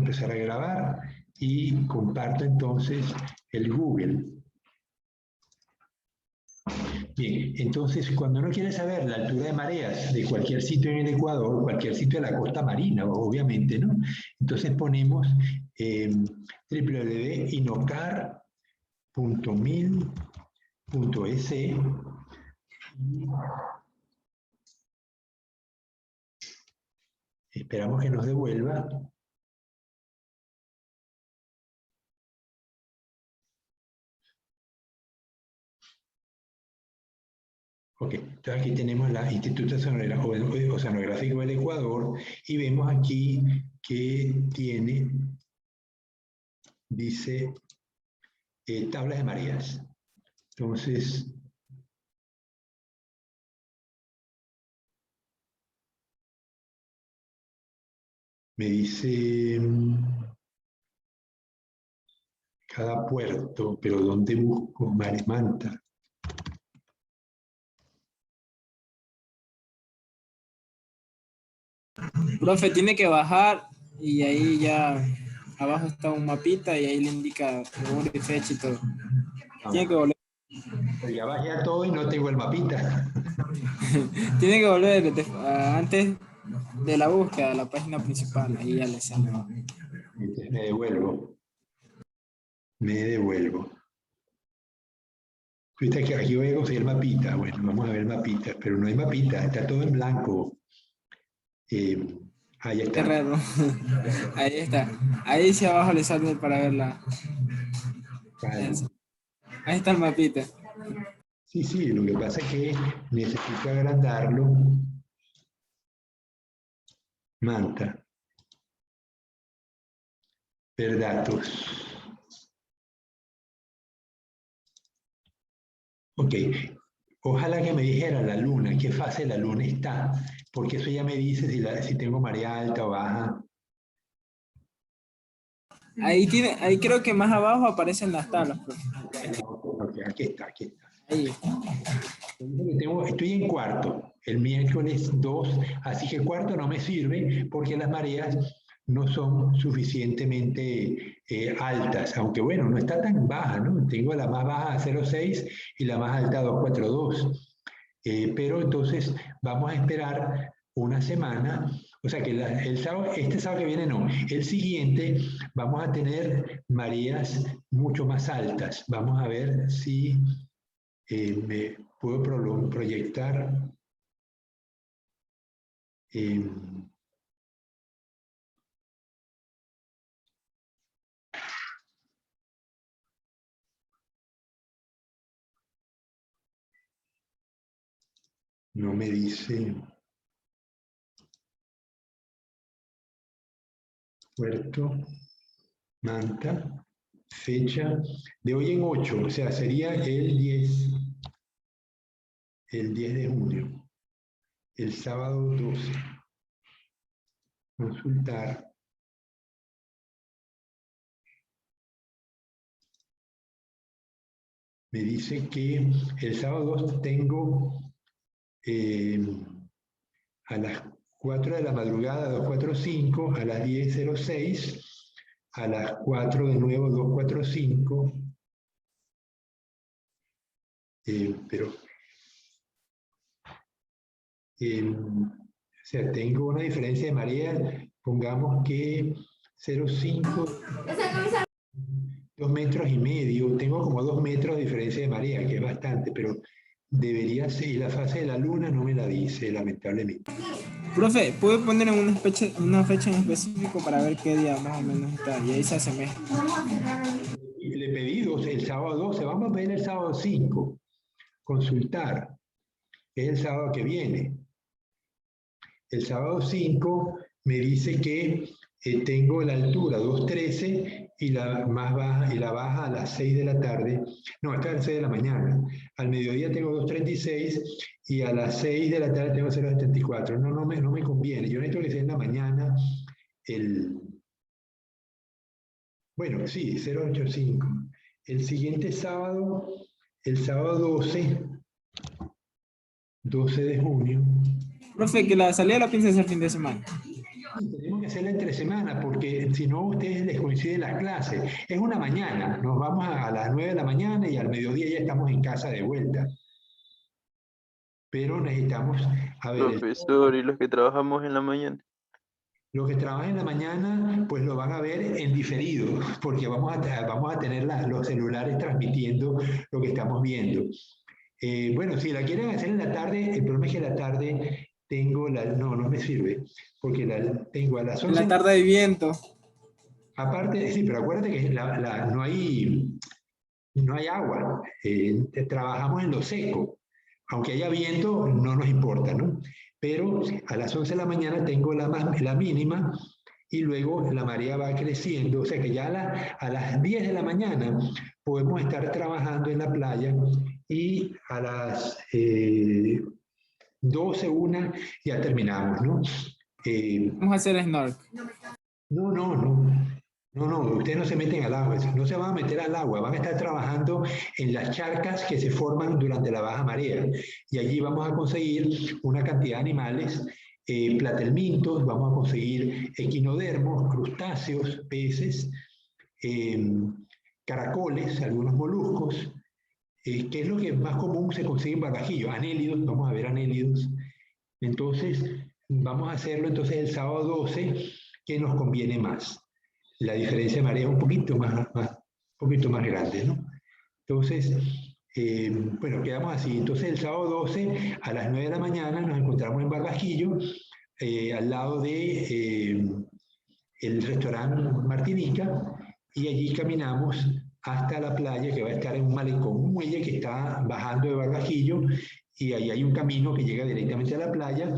empezar a grabar y comparto entonces el Google. Bien, entonces cuando uno quiere saber la altura de mareas de cualquier sitio en el Ecuador, cualquier sitio de la costa marina, obviamente, ¿no? Entonces ponemos www.inocar.mil.es. Esperamos que nos devuelva. Ok, entonces aquí tenemos la Instituto Oceanográfico del Ecuador y vemos aquí que tiene, dice, tablas de mareas. Entonces, me dice cada puerto, pero ¿dónde busco Manta? Profe, tiene que bajar y ahí ya abajo está un mapita y ahí le indica hora y fecha y todo. Tiene que volver. Pero ya bajé a todo y no tengo el mapita. Tiene que volver antes de la búsqueda a la página principal, ahí ya le sale. Entonces me devuelvo. Viste que aquí voy a conseguir el mapita. Bueno, vamos a ver el mapita, pero no hay mapita, está todo en blanco. Ahí está. Qué raro. Ahí está. Ahí hacia abajo le sale para verla. Ahí está el mapita. Sí, sí, lo que pasa es que necesito agrandarlo. Manta. Ver datos. Ok. Ojalá que me dijera la luna, qué fase de la luna está, porque eso ya me dice si tengo marea alta o baja. Ahí creo que más abajo aparecen las tablas. Ok, aquí está. Ahí. Estoy en cuarto, el miércoles 2, así que cuarto no me sirve porque las mareas no son suficientemente altas, aunque bueno, no está tan baja, ¿no? Tengo la más baja a 0,6 y la más alta a 2,42. Pero entonces vamos a esperar una semana, o sea que este sábado que viene no, el siguiente vamos a tener mareas mucho más altas. Vamos a ver si me puedo proyectar no me dice Puerto Manta, fecha de hoy en 8, o sea, sería el 10 de junio, el sábado 12. Consultar. Me dice que el sábado 2 tengo a las 4 de la madrugada 245, a las 10:06, a las 4 de nuevo 245, pero o sea, tengo una diferencia de marea, pongamos que 0,5, 2,5 metros, tengo como 2 metros de diferencia de marea, que es bastante, pero debería ser, y la fase de la luna no me la dice, lamentablemente. Profe, ¿puede poner en una fecha en específico para ver qué día más o menos está? Y ahí se asemeja. Y le pedí el sábado 12, vamos a pedir el sábado 5, consultar, que es el sábado que viene. El sábado 5 me dice que tengo la altura 2,13 y la más baja y la baja a las 6 de la tarde. No, está a las 6 de la mañana. Al mediodía tengo 2,36 y a las 6 de la tarde tengo 0,74. No me conviene. Yo necesito que sea en la mañana bueno, sí, 0,85. El siguiente sábado, el sábado 12 de junio. Profe, que la salida la piensa hacer fin de semana. Tenemos que que ser entre semana, porque si no, a ustedes les coinciden las clases. Es una mañana, nos vamos a las 9 de la mañana y al mediodía ya estamos en casa de vuelta. Pero necesitamos, a ver, Profesor, ¿y los que trabajamos en la mañana? los que trabajan en la mañana, pues lo van a ver en diferido, porque vamos a tener los celulares transmitiendo lo que estamos viendo. Bueno, si la quieren hacer en la tarde, el problema es que en la tarde tengo no me sirve, porque tengo a las 11. En la tarde hay viento. Aparte, sí, pero acuérdate que no hay agua, trabajamos en lo seco. Aunque haya viento, no nos importa, ¿no? Pero a las 11 de la mañana tengo la mínima y luego la marea va creciendo, o sea que ya a las 10 de la mañana podemos estar trabajando en la playa y a las 12, 1 ya terminamos, ¿no? Vamos a hacer snorkel. No, ustedes no se meten al agua, no se van a meter al agua, van a estar trabajando en las charcas que se forman durante la baja marea. Y allí vamos a conseguir una cantidad de animales, platelmintos, vamos a conseguir equinodermos, crustáceos, peces, caracoles, algunos moluscos, que es lo que más común se consigue en Barbajillo, anélidos, vamos a ver anélidos. Entonces, vamos a hacerlo entonces el sábado 12, que nos conviene más. La diferencia de marea es un poquito más grande, ¿no? Entonces, bueno, quedamos así. Entonces, el sábado 12, a las 9 de la mañana, nos encontramos en Barbajillo, al lado de el restaurante Martinica, y allí caminamos hasta la playa, que va a estar en un malecón, un muelle que está bajando de Barbajillo, y ahí hay un camino que llega directamente a la playa.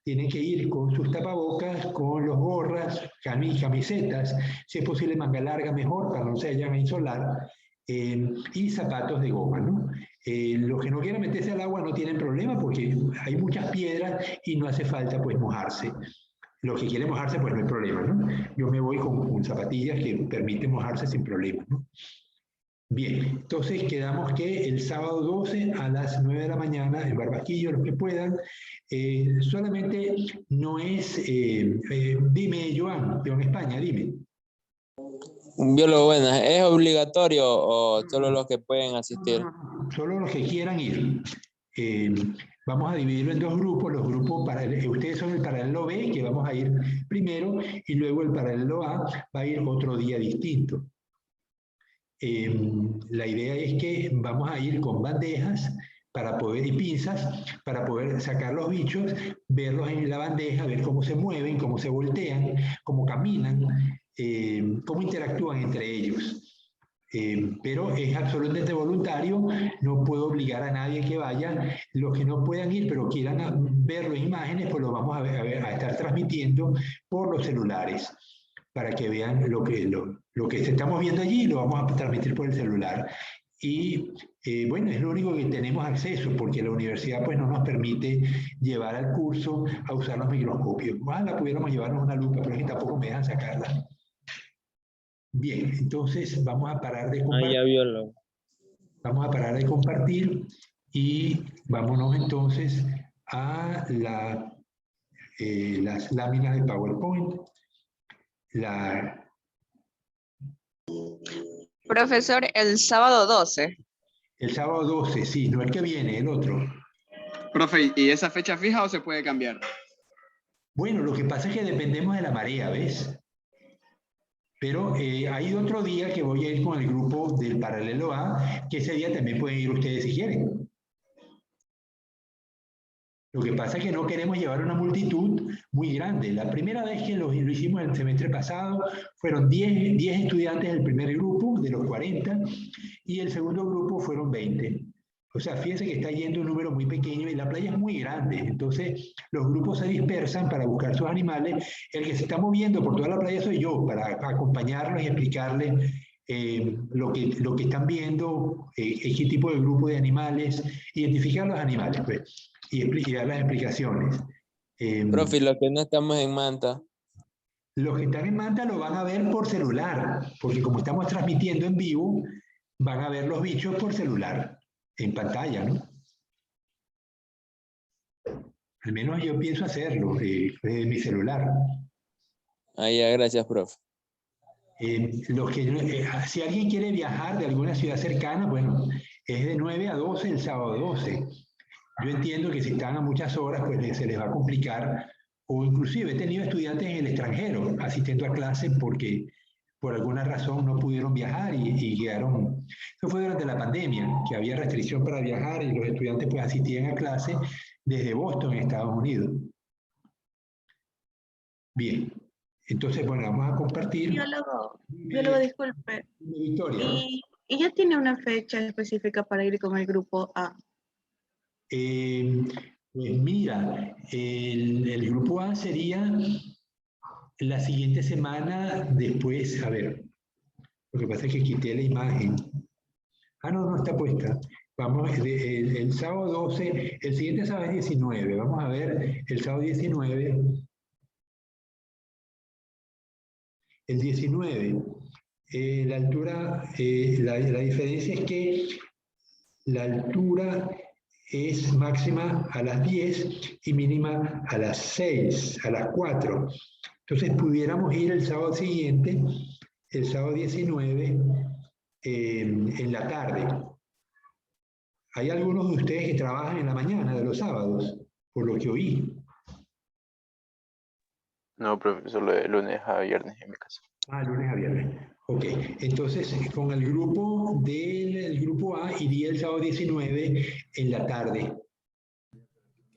Tienen que ir con sus tapabocas, con los gorras, camisetas, si es posible manga larga mejor para no se vayan a insolar, y zapatos de goma, ¿no? Los que no quieran meterse al agua no tienen problema porque hay muchas piedras y no hace falta pues mojarse. Los que quieren mojarse pues no hay problema, ¿no? Yo me voy con zapatillas que permiten mojarse sin problema, ¿no? Bien, entonces quedamos que el sábado 12 a las 9 de la mañana en Barbajillo, los que puedan, solamente no es, dime Joan España, dime. Un biólogo, bueno, ¿es obligatorio o solo los que pueden asistir? Solo los que quieran ir. Vamos a dividirlo en 2 grupos, los grupos ustedes son el paralelo B, que vamos a ir primero, y luego el paralelo A va a ir otro día distinto. La idea es que vamos a ir con bandejas y pinzas para poder sacar los bichos, verlos en la bandeja, ver cómo se mueven, cómo se voltean, cómo caminan, cómo interactúan entre ellos. Pero es absolutamente voluntario, no puedo obligar a nadie que vaya. Los que no puedan ir pero quieran verlo en imágenes, pues lo vamos a estar transmitiendo por los celulares, para que vean lo que estamos viendo allí, lo vamos a transmitir por el celular. Y bueno, es lo único que tenemos acceso, porque la universidad pues no nos permite llevar al curso a usar los microscopios. Ojalá pudiéramos llevarnos una lupa, pero es que tampoco me dejan sacarla. Bien, entonces vamos a parar de compartir. Ya biólogo. Vamos a parar de compartir y vámonos entonces a las láminas de PowerPoint. Profesor, el sábado 12. El sábado 12, sí, no el que viene, el otro. Profe, ¿y esa fecha fija o se puede cambiar? Bueno, lo que pasa es que dependemos de la marea, ¿ves? Pero hay otro día que voy a ir con el grupo del paralelo A, que ese día también pueden ir ustedes si quieren. Lo que pasa es que no queremos llevar una multitud muy grande. La primera vez que lo hicimos el semestre pasado fueron 10 estudiantes del primer grupo, de los 40, y el segundo grupo fueron 20. O sea, fíjense que está yendo un número muy pequeño y la playa es muy grande. Entonces, los grupos se dispersan para buscar sus animales. El que se está moviendo por toda la playa soy yo, para acompañarlos y explicarles lo que están viendo, qué tipo de grupo de animales, identificar los animales, pues, y dar las explicaciones. Profe, los que no estamos en Manta. Los que están en Manta lo van a ver por celular, porque como estamos transmitiendo en vivo, van a ver los bichos por celular, en pantalla, ¿no? Al menos yo pienso hacerlo desde mi celular. Ya, gracias, profe. Si alguien quiere viajar de alguna ciudad cercana, bueno, es de 9 a 12 el sábado 12. Yo entiendo que si están a muchas horas, pues se les va a complicar, o inclusive he tenido estudiantes en el extranjero asistiendo a clases porque por alguna razón no pudieron viajar y quedaron. Eso fue durante la pandemia, que había restricción para viajar y los estudiantes pues asistían a clases desde Boston, en Estados Unidos. Bien, entonces, bueno, vamos a compartir. Biólogo, disculpe. Victoria. ¿Y ya tiene una fecha específica para ir con el grupo A? Pues mira, el grupo A sería la siguiente semana después, a ver, lo que pasa es que quité la imagen. Ah, no, no está puesta. Vamos, el sábado 12, el siguiente sábado es 19, vamos a ver el sábado 19. El 19, la altura, la diferencia es que la altura es máxima a las 10 y mínima a las 6, a las 4. Entonces pudiéramos ir el sábado siguiente, el sábado 19, en la tarde. Hay algunos de ustedes que trabajan en la mañana de los sábados, por lo que oí. No, profe, solo de lunes a viernes en mi caso. Ah, lunes a viernes. Ok, entonces con el grupo del grupo A iría el sábado 19 en la tarde.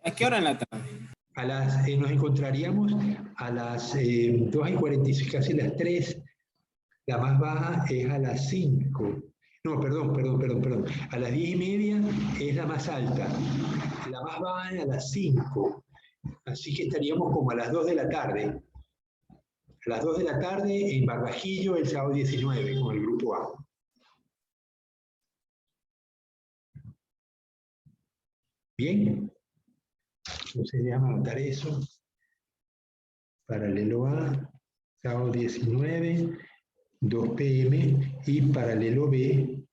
¿A qué hora en la tarde? Nos encontraríamos a las 2:45, casi las 3. La más baja es a las 5. No, perdón. A las 10:30 es la más alta. La más baja es a las 5. Así que estaríamos como a las 2 de la tarde. A las 2 de la tarde en Barbajillo el sábado 19 con el grupo A. Bien. Entonces déjame anotar eso. Paralelo A, sábado 19, 2 p.m. y paralelo B,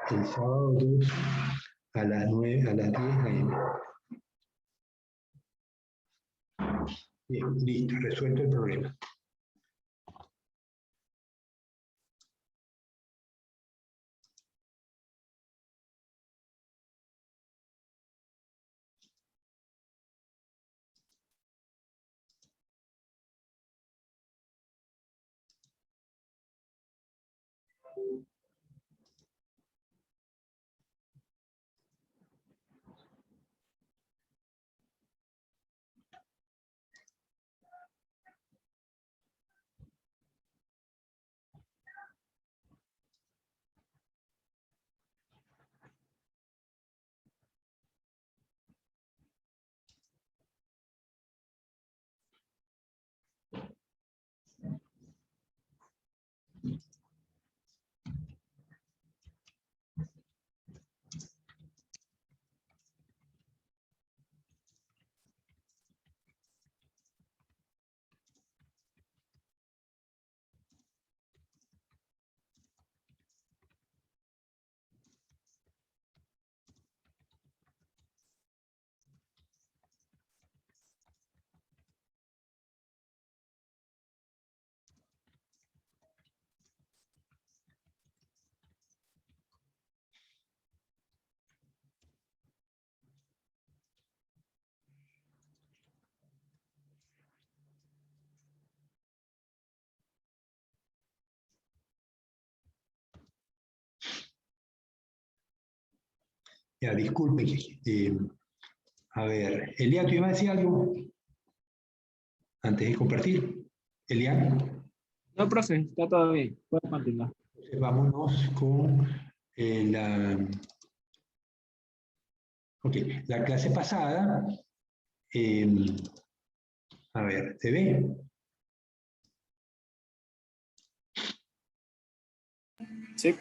el sábado 2 a las 10 a.m. Bien, listo, resuelto el problema. Ya, disculpe. A ver, Elian, ¿tú ibas a decir algo antes de compartir? Elian. No, profe, está todo bien. Puedes continuar. Entonces vámonos con la clase pasada. A ver, ¿se ve? Sí.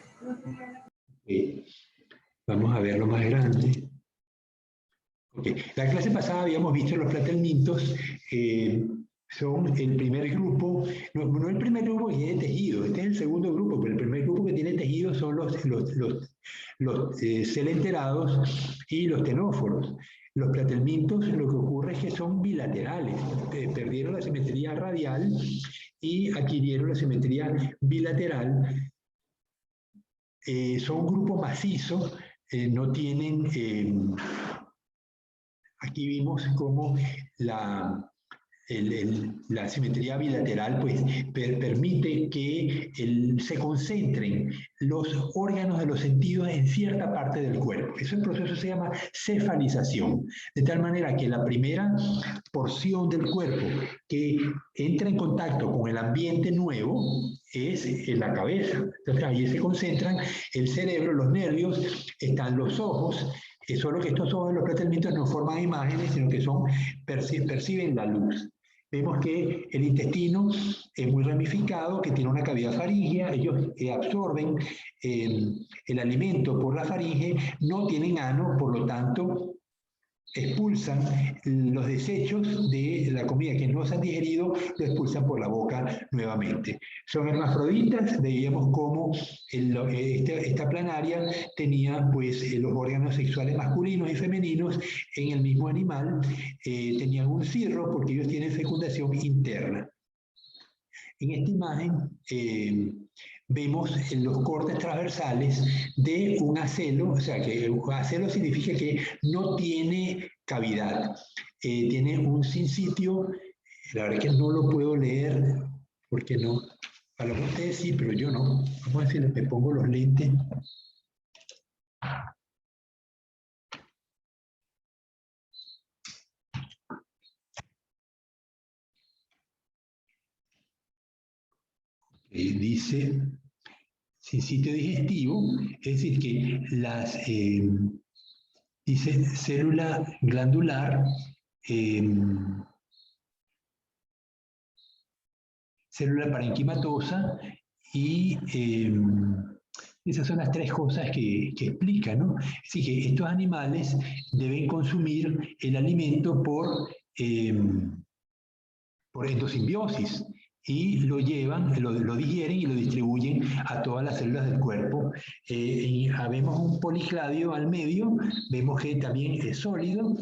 Vamos a verlo más grande. La clase pasada habíamos visto los platelmintos, son el primer grupo, no el primer grupo que tiene tejido, este es el segundo grupo, pero el primer grupo que tiene tejido son los celenterados y los tenóforos. Los platelmintos lo que ocurre es que son bilaterales, perdieron la simetría radial y adquirieron la simetría bilateral. Son un grupo macizo, no tienen... aquí vimos cómo la simetría bilateral pues, permite que se concentren los órganos de los sentidos en cierta parte del cuerpo. Ese proceso se llama cefalización, de tal manera que la primera porción del cuerpo que entra en contacto con el ambiente nuevo es en la cabeza. Entonces ahí se concentran el cerebro, los nervios, están los ojos. Solo que estos ojos, los planteamientos no forman imágenes, sino que perciben la luz. Vemos que el intestino es muy ramificado, que tiene una cavidad faríngea, ellos absorben el alimento por la faringe, no tienen ano, por lo tanto expulsan los desechos de la comida que no se han digerido, lo expulsan por la boca nuevamente. Son hermafroditas, veíamos cómo esta planaria tenía pues los órganos sexuales masculinos y femeninos en el mismo animal, tenían un cirro porque ellos tienen fecundación interna. En esta imagen vemos en los cortes transversales de un acelo, o sea que un acelo significa que no tiene cavidad, tiene un sinsitio, la verdad es que no lo puedo leer porque no, a lo mejor ustedes sí, pero yo no. Vamos a ver si me pongo los lentes. Dice sitio digestivo, es decir, que dice célula glandular, célula parenquimatosa y esas son las tres cosas que explican, ¿no? Así que estos animales deben consumir el alimento por endosimbiosis y lo llevan, lo digieren y lo distribuyen a todas las células del cuerpo. Y vemos un policladio al medio, vemos que también es sólido,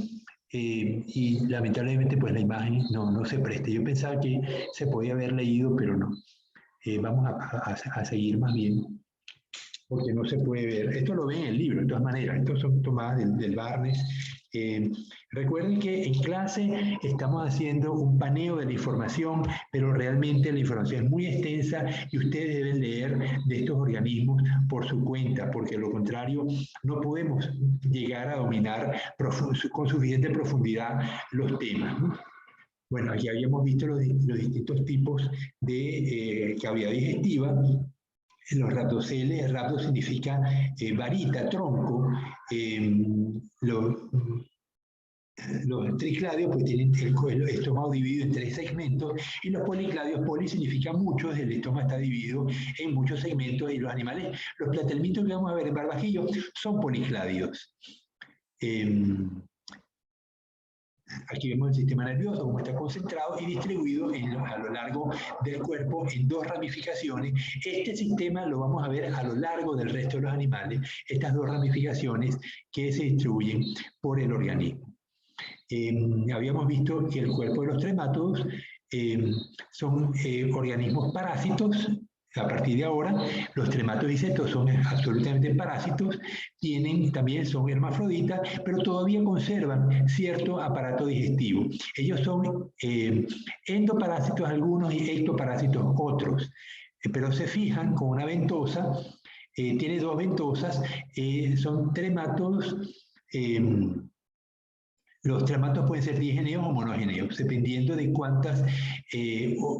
y lamentablemente pues la imagen no se presta. Yo pensaba que se podía haber leído, pero no. Vamos a seguir más bien, porque no se puede ver. Esto lo ven en el libro, de todas maneras. Estos son tomadas del Barnes. Recuerden que en clase estamos haciendo un paneo de la información, pero realmente la información es muy extensa y ustedes deben leer de estos organismos por su cuenta, porque de lo contrario no podemos llegar a dominar con suficiente profundidad los temas, ¿no? Bueno, aquí habíamos visto los distintos tipos de cavidad digestiva. Los raptoceles, rapto significa varita, tronco. Los tricladios pues tienen el estómago dividido en 3 segmentos, y los policladios, poli significa muchos, el estómago está dividido en muchos segmentos, y los animales, los platelmintos que vamos a ver en Barbajillo son policladios. Aquí vemos el sistema nervioso, cómo está concentrado y distribuido a lo largo del cuerpo en 2 ramificaciones. Este sistema lo vamos a ver a lo largo del resto de los animales, estas 2 ramificaciones que se distribuyen por el organismo. Habíamos visto que el cuerpo de los tremátodos son organismos parásitos. A partir de ahora, los trematodicestos son absolutamente parásitos, también son hermafroditas, pero todavía conservan cierto aparato digestivo. Ellos son endoparásitos algunos y ectoparásitos otros, pero se fijan con una ventosa, tiene 2 ventosas, son tremátodos. Los trematos pueden ser digeneos o monogeneos, dependiendo de cuántos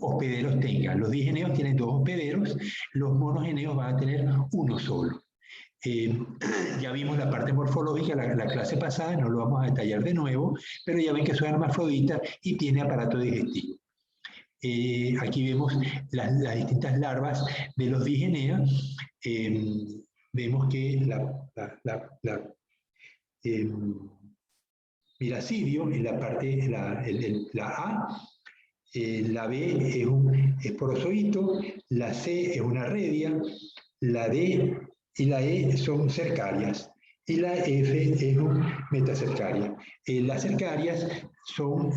hospederos tengan. Los digeneos tienen 2 hospederos, los monogeneos van a tener 1 solo. Ya vimos la parte morfológica la clase pasada, no lo vamos a detallar de nuevo, pero ya ven que son hermafroditas y tiene aparato digestivo. Aquí vemos las distintas larvas de los digeneos. Vemos que miracidio en la parte, la A, la B es porozoito, la C es una redia, la D y la E son cercarias, y la F es un metacercaria. Las cercarias son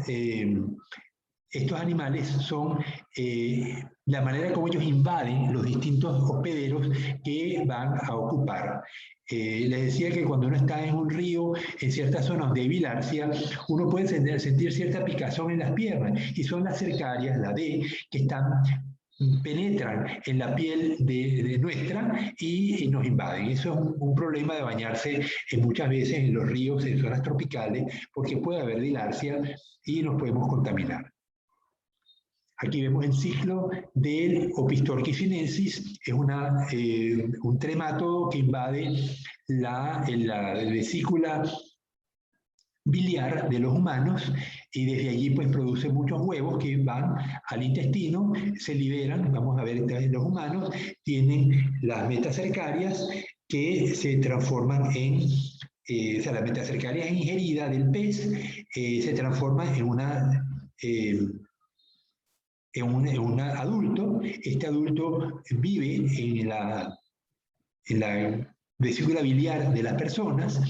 estos animales son la manera como ellos invaden los distintos hospederos que van a ocupar. Les decía que cuando uno está en un río, en ciertas zonas de bilancia, uno puede sentir cierta picazón en las piernas, y son las cercarias, la D, que penetran en la piel de nuestra y nos invaden. Eso es un problema de bañarse muchas veces en los ríos, en zonas tropicales, porque puede haber bilarcia y nos podemos contaminar. Aquí vemos el ciclo del Opistorchis, es un tremátodo que invade la vesícula biliar de los humanos, y desde allí pues produce muchos huevos que van al intestino, se liberan. Vamos a ver, los humanos tienen las metacercarias que se transforman en, o sea, la metacercaria ingerida del pez se transforma en un adulto. Este adulto vive en la vesícula biliar de las personas,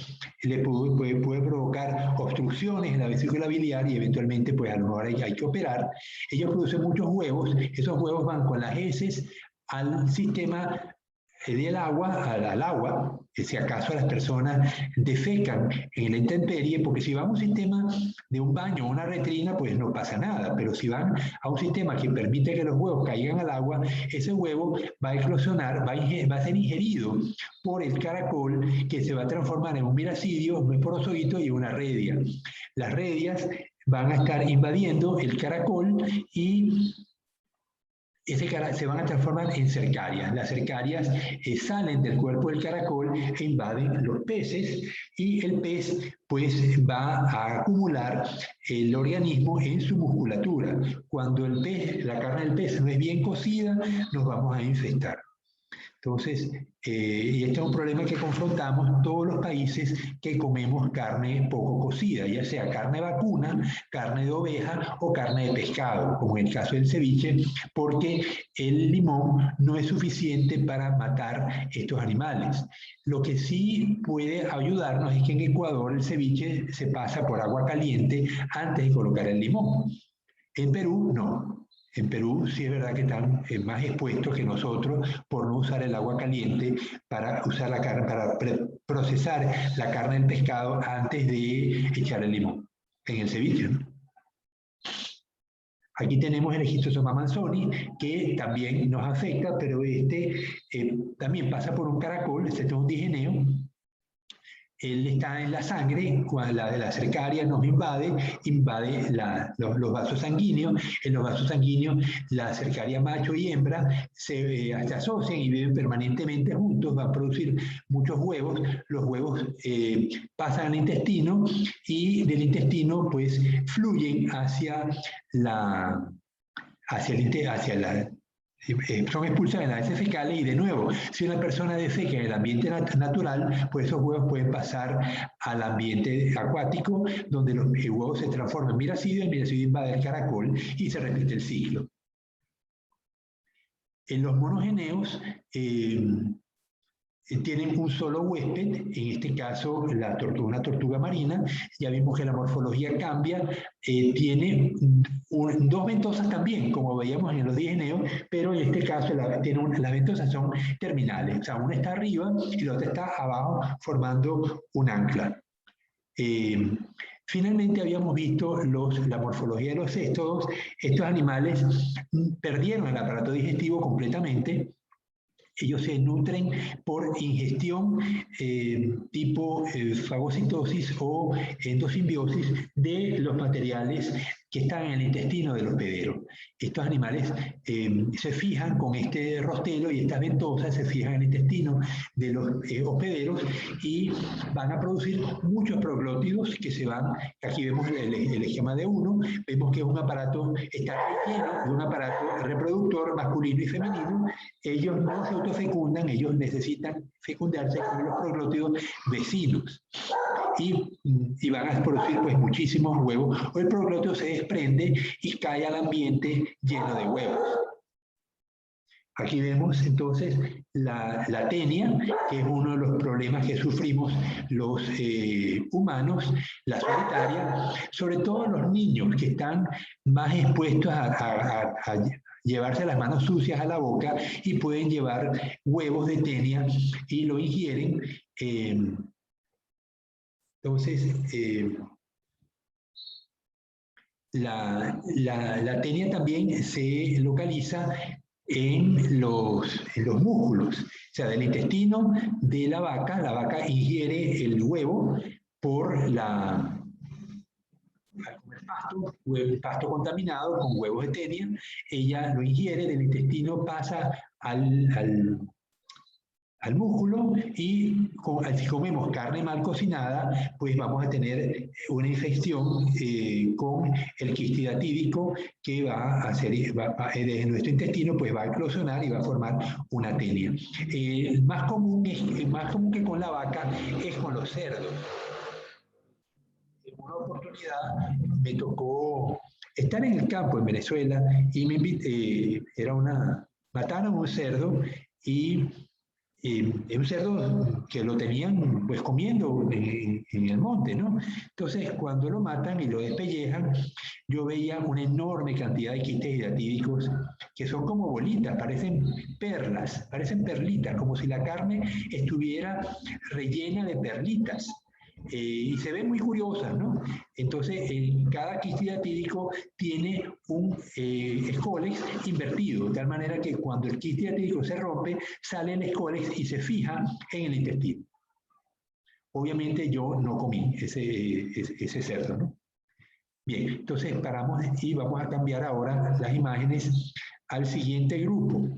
le puede provocar obstrucciones en la vesícula biliar y eventualmente pues a lo mejor hay que operar. Ellos producen muchos huevos, esos huevos van con las heces al sistema del agua, al agua, si acaso las personas defecan en la intemperie, porque si van a un sistema de un baño o una retrina, pues no pasa nada, pero si van a un sistema que permite que los huevos caigan al agua, ese huevo va a eclosionar, va a ser ingerido por el caracol, que se va a transformar en un miracidio, un esporozoito y una redia. Las redias van a estar invadiendo el caracol y se van a transformar en cercarias. Las cercarias salen del cuerpo del caracol e invaden los peces, y el pez pues va a acumular el organismo en su musculatura. Cuando la carne del pez no es bien cocida, nos vamos a infectar. Entonces, y este es un problema que confrontamos todos los países que comemos carne poco cocida, ya sea carne vacuna, carne de oveja o carne de pescado, como en el caso del ceviche, porque el limón no es suficiente para matar estos animales. Lo que sí puede ayudarnos es que en Ecuador el ceviche se pasa por agua caliente antes de colocar el limón. En Perú, no. En Perú sí es verdad que están más expuestos que nosotros por no usar el agua caliente para usar la carne, para procesar la carne del pescado antes de echar el limón en el ceviche, ¿no? Aquí tenemos el Schistosoma manzoni, que también nos afecta, pero también pasa por un caracol, este es un digeneo. Él está en la sangre, cuando la cercaria nos invade los vasos sanguíneos. En los vasos sanguíneos, la cercaria macho y hembra se asocian y viven permanentemente juntos, van a producir muchos huevos. Los huevos pasan al intestino, y del intestino pues fluyen son expulsadas en las heces fecales, y de nuevo, si una persona defeca en el ambiente natural, pues esos huevos pueden pasar al ambiente acuático, donde los huevos se transforman en miracidio, el miracidio invade el caracol y se repite el ciclo. En los monogeneos tienen un solo huésped, en este caso una tortuga marina. Ya vimos que la morfología cambia, tiene dos ventosas también, como veíamos en los digeneos, pero en este caso las ventosas son terminales, o sea, una está arriba y la otra está abajo, formando un ancla. Finalmente habíamos visto la morfología de los céstodos. Estos animales perdieron el aparato digestivo completamente. Ellos se nutren por ingestión tipo fagocitosis o endosimbiosis de los materiales que están en el intestino del hospedero. Estos animales se fijan con este rostelo, y estas ventosas se fijan en el intestino de los hospederos, y van a producir muchos proglótidos que se van. Aquí vemos el esquema de uno, vemos que es un aparato, está lleno de un aparato reproductor masculino y femenino. Ellos no se autofecundan, ellos necesitan fecundarse con los proglótidos vecinos, y van a producir pues muchísimos huevos, o el proglótido se desprende y cae al ambiente lleno de huevos. Aquí vemos entonces la tenia, que es uno de los problemas que sufrimos los humanos, la solitaria, sobre todo los niños que están más expuestos a llevarse las manos sucias a la boca y pueden llevar huevos de tenia y lo ingieren. Entonces, la tenia también se localiza en los músculos, o sea, del intestino de la vaca ingiere el huevo por al comer pasto contaminado con huevos de tenia, ella lo ingiere del intestino, pasa al músculo y si comemos carne mal cocinada, pues vamos a tener una infección con el quistidatídico que va a hacer, desde nuestro intestino, pues va a eclosionar y va a formar una tenia. Más común que con la vaca es con los cerdos. En una oportunidad me tocó estar en el campo en Venezuela y me invité, mataron un cerdo y un cerdo que lo tenían pues comiendo en el monte, ¿no? Entonces cuando lo matan y lo despellejan, yo veía una enorme cantidad de quistes hidratídicos que son como bolitas, parecen perlas, parecen perlitas, como si la carne estuviera rellena de perlitas. Y se ven muy curiosas, ¿no? Entonces, cada quiste hidratídico tiene un escólex invertido, de tal manera que cuando el quiste hidratídico se rompe, sale el escólex y se fija en el intestino. Obviamente yo no comí ese cerdo, ¿no? Bien, entonces paramos y vamos a cambiar ahora las imágenes al siguiente grupo.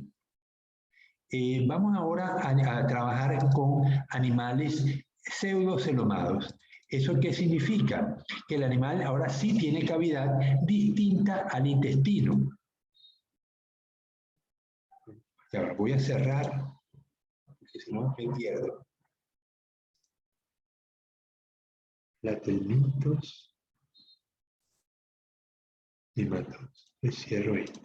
Vamos ahora a trabajar con animales pseudocelomados. ¿Eso qué significa? Que el animal ahora sí tiene cavidad distinta al intestino. Y ahora voy a cerrar, porque si no me pierdo. Platelitos. Y mato. Le cierro esto.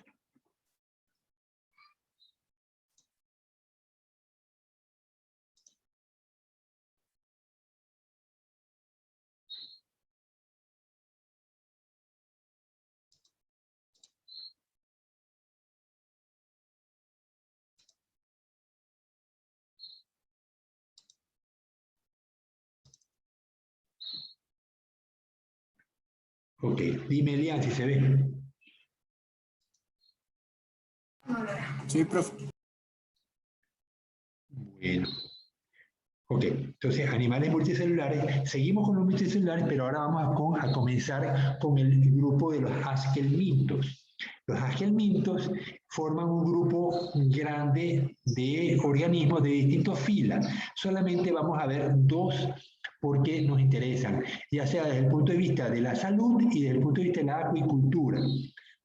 Ok, dime, Elian, si se ve. Sí, profe. Bueno. Ok, entonces animales multicelulares, seguimos con los multicelulares, pero ahora vamos a comenzar con el grupo de los asquelmintos. Los asquelmintos forman un grupo grande de organismos de distintas filas. Solamente vamos a ver dos porque nos interesan, ya sea desde el punto de vista de la salud y desde el punto de vista de la acuicultura.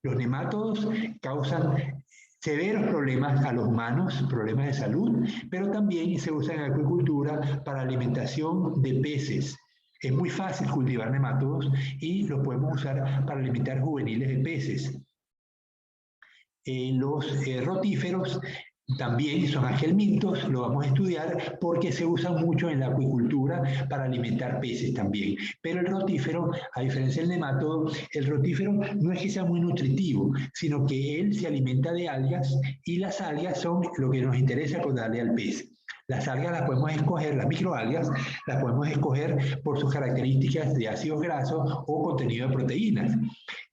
Los nemátodos causan severos problemas a los humanos, problemas de salud, pero también se usan en acuicultura para alimentación de peces. Es muy fácil cultivar nemátodos y los podemos usar para alimentar juveniles de peces. Los rotíferos también son asquelmintos, lo vamos a estudiar porque se usan mucho en la acuicultura para alimentar peces también. Pero el rotífero, a diferencia del nemátodo, el rotífero no es que sea muy nutritivo, sino que él se alimenta de algas y las algas son lo que nos interesa por darle al pez. Las algas las podemos escoger, las microalgas, las podemos escoger por sus características de ácidos grasos o contenido de proteínas.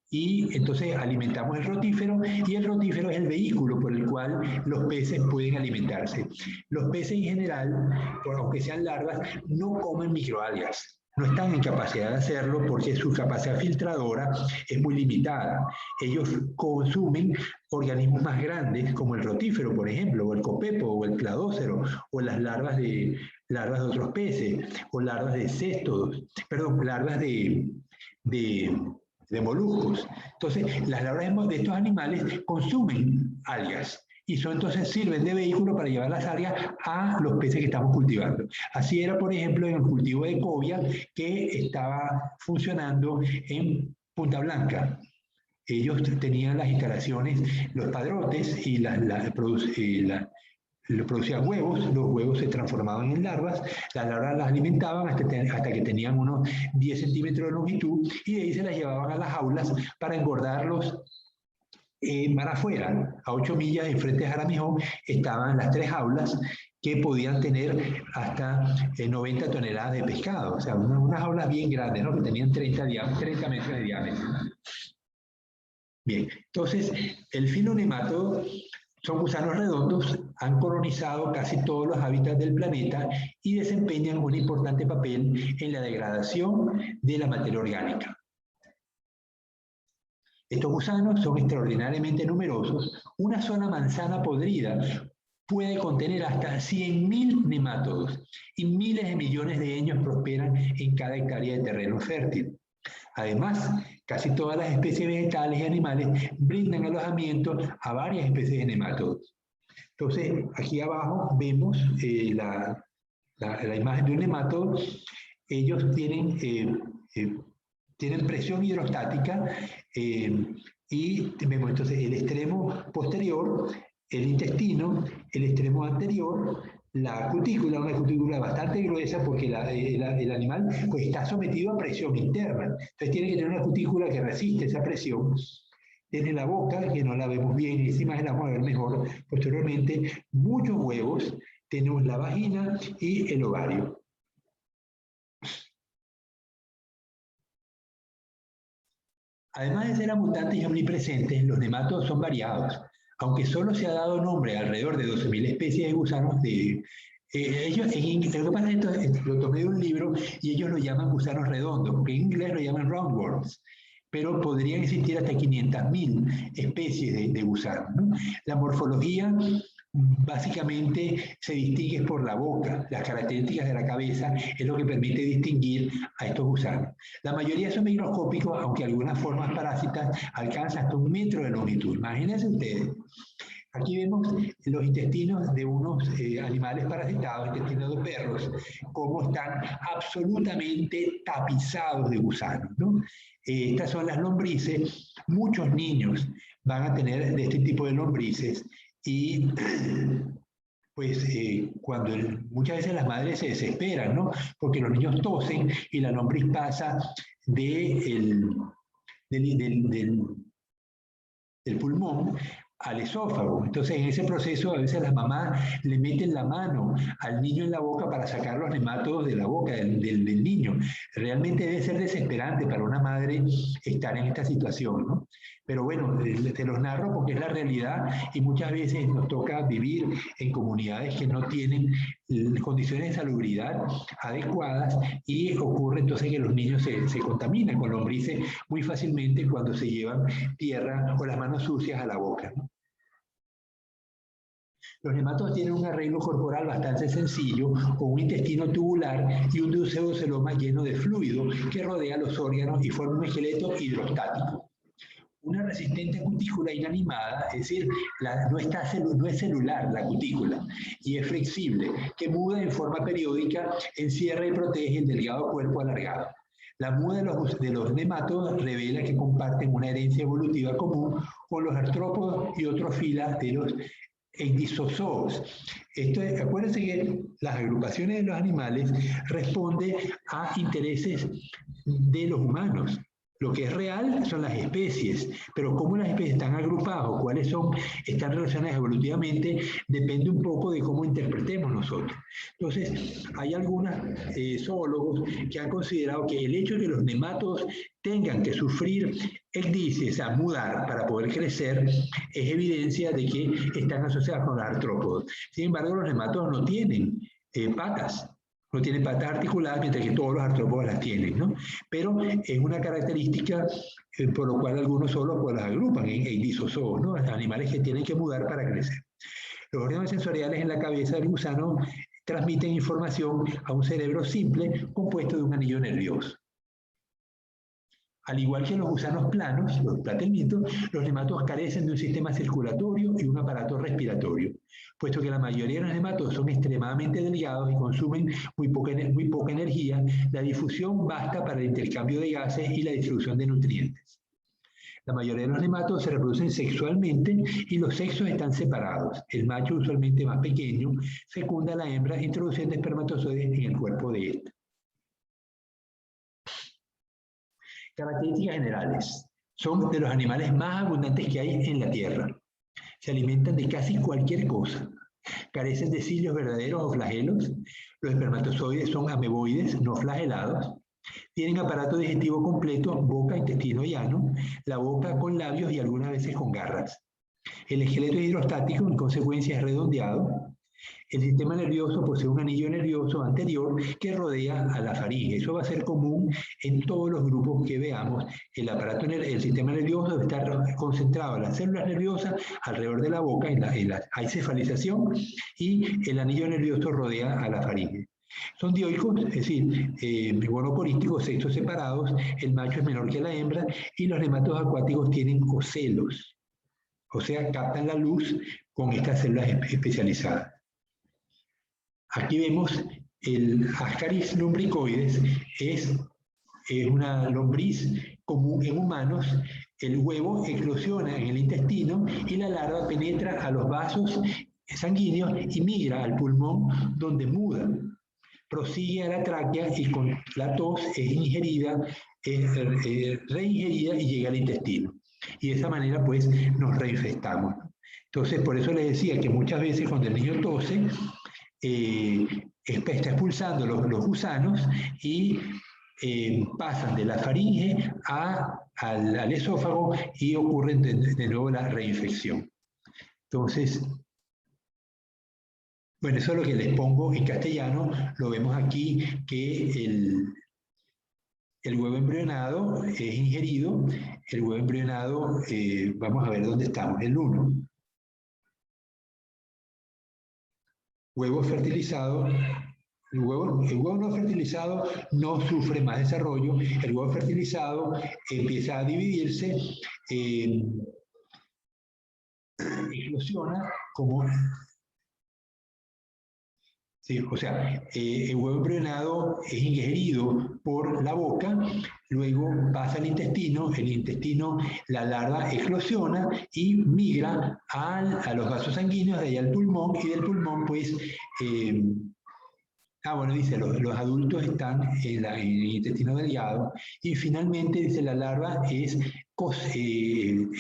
Y entonces alimentamos el rotífero y el rotífero es el vehículo por el cual los peces pueden alimentarse. Los peces en general, aunque sean larvas, no comen microalgas. No están en capacidad de hacerlo porque su capacidad filtradora es muy limitada. Ellos consumen organismos más grandes como el rotífero, por ejemplo, o el copepo, o el cladócero, o las larvas de otros peces, o larvas de céstodos, perdón, larvas de moluscos. Entonces, las larvas de estos animales consumen algas y entonces sirven de vehículo para llevar las algas a los peces que estamos cultivando. Así era, por ejemplo, en el cultivo de cobia que estaba funcionando en Punta Blanca. ellos tenían las instalaciones, los padrotes, y producían huevos, los huevos se transformaban en larvas, las larvas las alimentaban hasta que tenían unos 10 centímetros de longitud, y de ahí se las llevaban a las jaulas para engordarlos mar afuera. A 8 millas de frente de Jaramijón estaban las 3 jaulas que podían tener hasta 90 toneladas de pescado, o sea, unas jaulas bien grandes, ¿no? Que tenían 30 metros de diámetro. Bien, entonces, el filonemátodo son gusanos redondos, han colonizado casi todos los hábitats del planeta y desempeñan un importante papel en la degradación de la materia orgánica. Estos gusanos son extraordinariamente numerosos. Una sola manzana podrida puede contener hasta 100.000 nemátodos y miles de millones de ellos prosperan en cada hectárea de terreno fértil. Además, casi todas las especies vegetales y animales brindan alojamiento a varias especies de nemátodos. Entonces, aquí abajo vemos la imagen de un nemátodo. Ellos tienen presión hidrostática y vemos entonces el extremo posterior, el intestino, el extremo anterior, la cutícula, una cutícula bastante gruesa porque el animal pues, está sometido a presión interna. Entonces tiene que tener una cutícula que resiste esa presión. Tiene la boca, que no la vemos bien, y esa imagen la vamos a ver mejor posteriormente. Muchos huevos, tenemos la vagina y el ovario. Además de ser abundantes y omnipresentes, los nemátodos son variados. Aunque solo se ha dado nombre a alrededor de 12.000 especies de gusanos, lo que pasa es que lo tomé de un libro y ellos lo llaman gusanos redondos, porque en inglés lo llaman roundworms, pero podrían existir hasta 500.000 especies de gusanos, ¿no? La morfología básicamente se distingue por la boca, las características de la cabeza es lo que permite distinguir a estos gusanos. La mayoría son microscópicos, aunque algunas formas parásitas alcanzan hasta 1 metro de longitud. Imagínense ustedes. Aquí vemos los intestinos de unos animales parasitados, intestinos de perros, cómo están absolutamente tapizados de gusanos, ¿no? Estas son las lombrices. Muchos niños van a tener de este tipo de lombrices. Y pues muchas veces las madres se desesperan, ¿no? Porque los niños tosen y la lombriz pasa del pulmón al esófago. Entonces, en ese proceso, a veces las mamás le meten la mano al niño en la boca para sacar los nemátodos de la boca del niño. Realmente debe ser desesperante para una madre estar en esta situación, ¿no? Pero bueno, te los narro porque es la realidad y muchas veces nos toca vivir en comunidades que no tienen condiciones de salubridad adecuadas y ocurre entonces que los niños se contaminan con lombrices muy fácilmente cuando se llevan tierra o las manos sucias a la boca, ¿no? Los nemátodos tienen un arreglo corporal bastante sencillo, con un intestino tubular y un pseudoceloma lleno de fluido que rodea los órganos y forma un esqueleto hidrostático. Una resistente cutícula inanimada, es decir, no es celular la cutícula, y es flexible, que muda en forma periódica, encierra y protege el delgado cuerpo alargado. La muda de los nemátodos revela que comparten una herencia evolutiva común con los artrópodos y otros filas de los ecdysozoos. Acuérdense que las agrupaciones de los animales responden a intereses de los humanos. Lo que es real son las especies, pero cómo las especies están agrupadas o cuáles están relacionadas evolutivamente depende un poco de cómo interpretemos nosotros. Entonces, hay algunos zoólogos que han considerado que el hecho de que los nemátodos tengan que sufrir ecdisis, o sea, mudar para poder crecer, es evidencia de que están asociados con los artrópodos. Sin embargo, los nemátodos no tienen patas. No tienen patas articuladas, mientras que todos los artrópodos las tienen, ¿no? Pero es una característica por lo cual algunos zoólogos pues, las agrupan en ecdysozoos, ¿no? Animales que tienen que mudar para crecer. Los órganos sensoriales en la cabeza del gusano transmiten información a un cerebro simple compuesto de un anillo nervioso. Al igual que los gusanos planos, los platelmintos, los nematodos carecen de un sistema circulatorio y un aparato respiratorio. Puesto que la mayoría de los nematodos son extremadamente delgados y consumen muy poca energía, la difusión basta para el intercambio de gases y la distribución de nutrientes. La mayoría de los nematodos se reproducen sexualmente y los sexos están separados. El macho, usualmente más pequeño, fecunda a la hembra introduciendo espermatozoides en el cuerpo de ésta. Características generales. Son de los animales más abundantes que hay en la Tierra. Se alimentan de casi cualquier cosa. Carecen de cilios verdaderos o flagelos. Los espermatozoides son ameboides, no flagelados. Tienen aparato digestivo completo, boca, intestino y ano, la boca con labios y algunas veces con garras. El esqueleto es hidrostático, en consecuencia es redondeado. El sistema nervioso posee un anillo nervioso anterior que rodea a la faringe. Eso va a ser común en todos los grupos que veamos. El sistema nervioso debe estar concentrado en las células nerviosas alrededor de la boca, hay cefalización, y el anillo nervioso rodea a la faringe. Son dioicos, es decir, monoporísticos, sexos separados, el macho es menor que la hembra, y los nematodos acuáticos tienen ocelos, o sea, captan la luz con estas células especializadas. Aquí vemos el Ascaris lumbricoides, es una lombriz común en humanos. El huevo eclosiona en el intestino y la larva penetra a los vasos sanguíneos y migra al pulmón, donde muda. Prosigue a la tráquea y con la tos es ingerida, reingerida y llega al intestino. Y de esa manera, pues, nos reinfectamos. Entonces, por eso les decía que muchas veces cuando el niño tose, está expulsando los gusanos y pasan de la faringe al esófago y ocurre de nuevo la reinfección. Entonces, bueno, eso es lo que les pongo en castellano. Lo vemos aquí que el huevo embrionado es ingerido. El huevo embrionado, vamos a ver dónde estamos, el 1. Huevo fertilizado. El huevo no fertilizado no sufre más desarrollo. El huevo fertilizado empieza a dividirse, eclosiona como... Sí, o sea, el huevo embrionado es ingerido por la boca, luego pasa al intestino, el intestino, la larva eclosiona y migra a los vasos sanguíneos, de ahí al pulmón, y del pulmón, pues, bueno, dice, los adultos están en el intestino delgado, y finalmente, dice, la larva es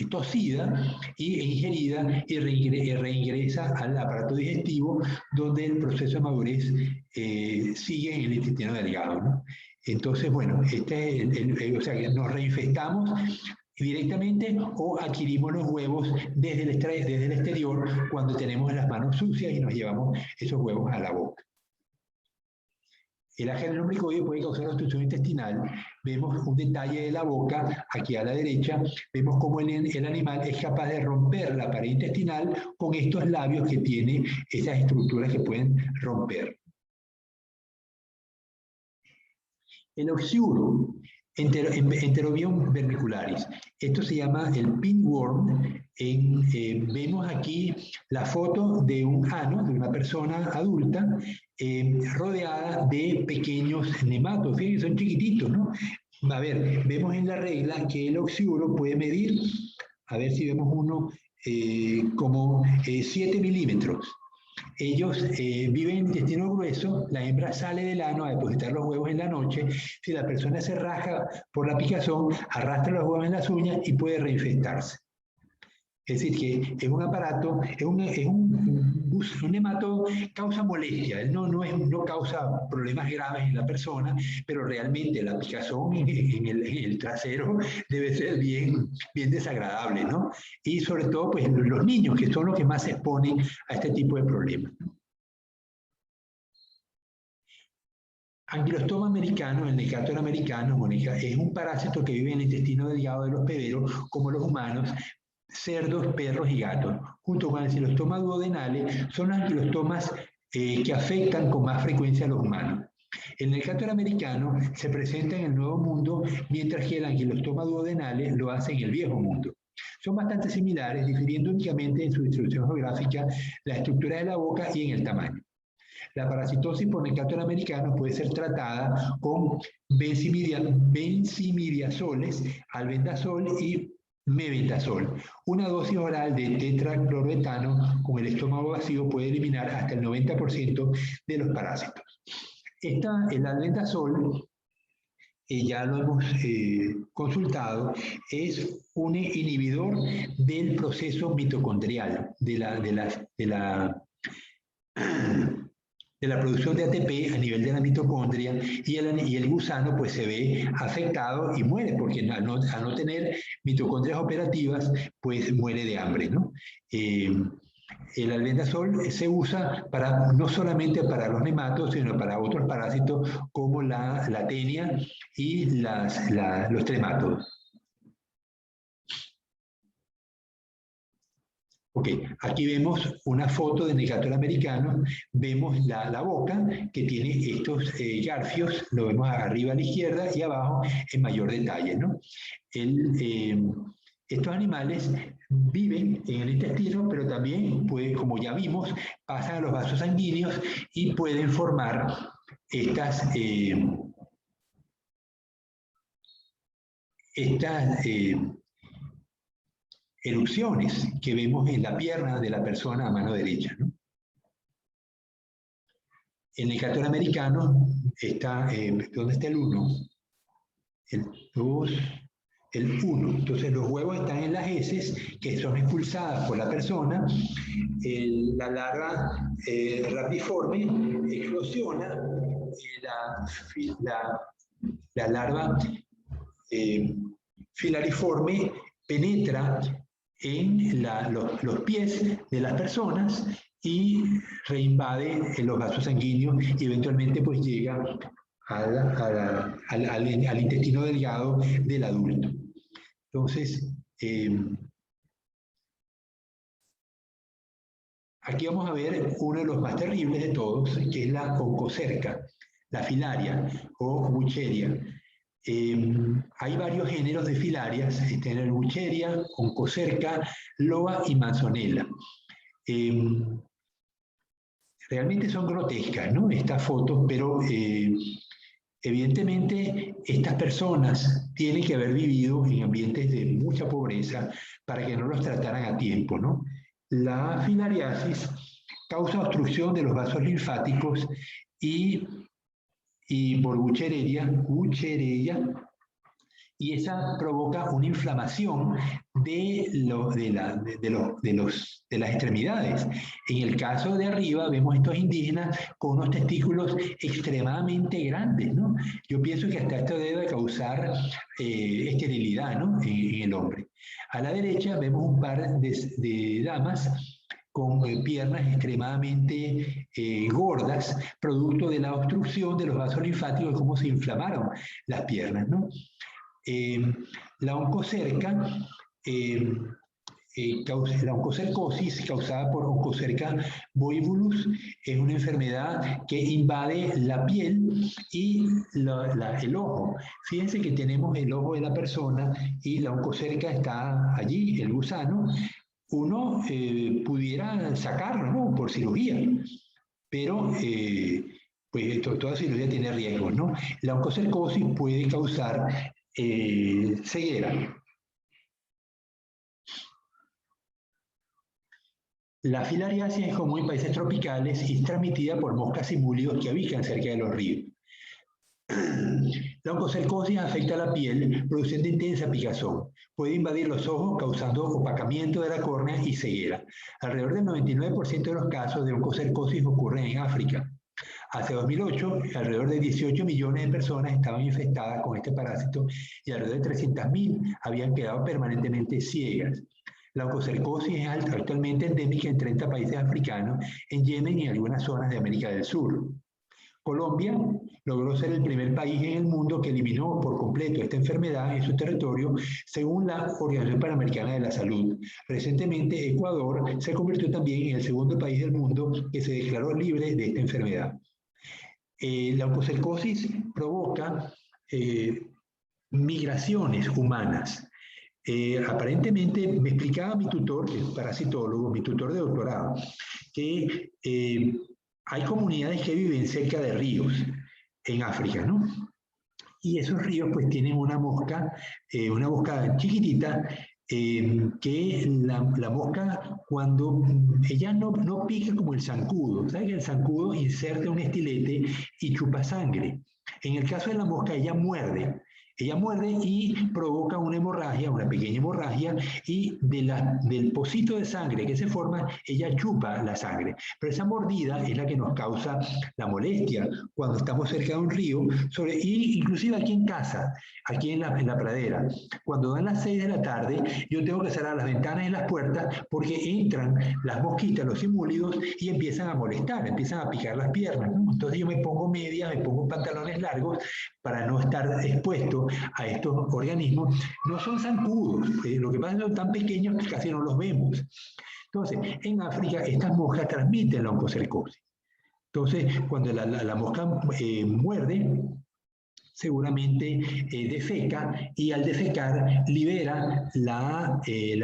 tosida y ingerida y reingresa al aparato digestivo, donde el proceso de madurez sigue en el intestino delgado, ¿no? Entonces, bueno, o sea, que nos reinfectamos directamente o adquirimos los huevos desde el exterior cuando tenemos las manos sucias y nos llevamos esos huevos a la boca. El Ascaris lumbricoide puede causar obstrucción intestinal. Vemos un detalle de la boca, aquí a la derecha, vemos cómo el animal es capaz de romper la pared intestinal con estos labios que tiene esas estructuras que pueden romper. El oxiuro, Enterobion vermicularis. Esto se llama el pinworm. Vemos aquí la foto de un ano, de una persona adulta, rodeada de pequeños nematodos. Fíjense, son chiquititos, ¿no? A ver, vemos en la regla que el oxiuro puede medir, a ver si vemos uno, como 7 milímetros. Ellos viven en intestino grueso, la hembra sale del ano a depositar los huevos en la noche. Si la persona se raja por la picazón, arrastra los huevos en las uñas y puede reinfectarse. Es decir, que es un aparato, un nematodo, causa molestia, él no causa problemas graves en la persona, pero realmente la picazón en el trasero debe ser bien desagradable, ¿no? Y sobre todo, pues, los niños, que son los que más se exponen a este tipo de problemas. Ankylostoma americano, el Necator americano, es un parásito que vive en el intestino delgado de los bebederos, como los humanos, cerdos, perros y gatos. Junto con el ankylostoma duodenale, son los anquilostomas que afectan con más frecuencia a los humanos. El Necator americano se presenta en el Nuevo Mundo, mientras que el ankylostoma duodenale lo hace en el Viejo Mundo. Son bastante similares, difiriendo únicamente en su distribución geográfica, la estructura de la boca y en el tamaño. La parasitosis por Necator americano puede ser tratada con benzimidazoles, albendazol y mebendazol. Una dosis oral de tetracloroetano con el estómago vacío puede eliminar hasta el 90% de los parásitos. El albendazol, ya lo hemos consultado, es un inhibidor del proceso mitocondrial, de la producción de ATP a nivel de la mitocondria, y el gusano pues se ve afectado y muere, porque al no tener mitocondrias operativas, pues muere de hambre, ¿no? El albendazol se usa no solamente para los nematos, sino para otros parásitos como la tenia y los tremátodos. Ok, aquí vemos una foto del necator americano, vemos la boca que tiene estos garfios, lo vemos arriba a la izquierda y abajo en mayor detalle, ¿no? Estos animales viven en el intestino, pero también, como ya vimos, pasan a los vasos sanguíneos y pueden formar estas erupciones que vemos en la pierna de la persona a mano derecha, ¿no? El necator americano está, ¿dónde está el 1? El 2, el 1. Entonces los huevos están en las heces que son expulsadas por la persona. La larva rapiforme eclosiona, la larva filariforme penetra en los pies de las personas y reinvade en los vasos sanguíneos y eventualmente pues llega al intestino delgado del adulto. Entonces, aquí vamos a ver uno de los más terribles de todos, que es la oncocerca, la filaria o bucheria. Hay varios géneros de filarias, el bucheria, oncocerca, loba y manzonela. Realmente son grotescas, ¿no? Estas fotos, pero evidentemente estas personas tienen que haber vivido en ambientes de mucha pobreza para que no los trataran a tiempo, ¿no? La filariasis causa obstrucción de los vasos linfáticos y por buchereria, y esa provoca una inflamación de las extremidades. En el caso de arriba vemos estos indígenas con unos testículos extremadamente grandes, ¿no? Yo pienso que hasta esto debe causar esterilidad, ¿no? en el hombre. A la derecha vemos un par de damas con piernas extremadamente gordas, producto de la obstrucción de los vasos linfáticos, cómo se inflamaron las piernas, ¿no? La oncocerca, la oncocercosis causada por Oncocerca boivulus es una enfermedad que invade la piel y el ojo. Fíjense que tenemos el ojo de la persona y la oncocerca está allí, el gusano. Uno pudiera sacarlo, ¿no? Por cirugía, pero pues toda cirugía tiene riesgos, ¿no? La oncocercosis puede causar ceguera. La filariasis es común en países tropicales y es transmitida por moscas y múlidos que habitan cerca de los ríos. La oncocercosis afecta a la piel, produciendo intensa picazón. Puede invadir los ojos, causando opacamiento de la córnea y ceguera. Alrededor del 99% de los casos de oncocercosis ocurren en África. Hacia 2008, alrededor de 18 millones de personas estaban infectadas con este parásito y alrededor de 300.000 habían quedado permanentemente ciegas. La oncocercosis es actualmente endémica en 30 países africanos, en Yemen y en algunas zonas de América del Sur. Colombia logró ser el primer país en el mundo que eliminó por completo esta enfermedad en su territorio, según la Organización Panamericana de la Salud. Recientemente, Ecuador se convirtió también en el segundo país del mundo que se declaró libre de esta enfermedad. La oncocercosis provoca migraciones humanas. Aparentemente, me explicaba mi tutor, que es parasitólogo, mi tutor de doctorado, que hay comunidades que viven cerca de ríos en África, ¿no? Y esos ríos pues tienen una mosca chiquitita que la mosca, cuando ella no pica como el zancudo, ¿sabe que el zancudo inserta un estilete y chupa sangre? En el caso de la mosca, ella muerde y provoca una hemorragia, una pequeña hemorragia, y del pocito de sangre que se forma, ella chupa la sangre. Pero esa mordida es la que nos causa la molestia cuando estamos cerca de un río, y inclusive aquí en casa, aquí en la pradera. Cuando dan las 6 de la tarde, yo tengo que cerrar las ventanas y las puertas porque entran las mosquitas, los simúlidos, y empiezan a molestar, empiezan a picar las piernas, ¿no? Entonces yo me pongo medias, me pongo pantalones largos para no estar expuesto a estos organismos. No son zancudos, lo que pasa es que son tan pequeños que casi no los vemos. Entonces, en África estas moscas transmiten la oncocercosis. Entonces, cuando la mosca muerde, seguramente defeca, y al defecar libera la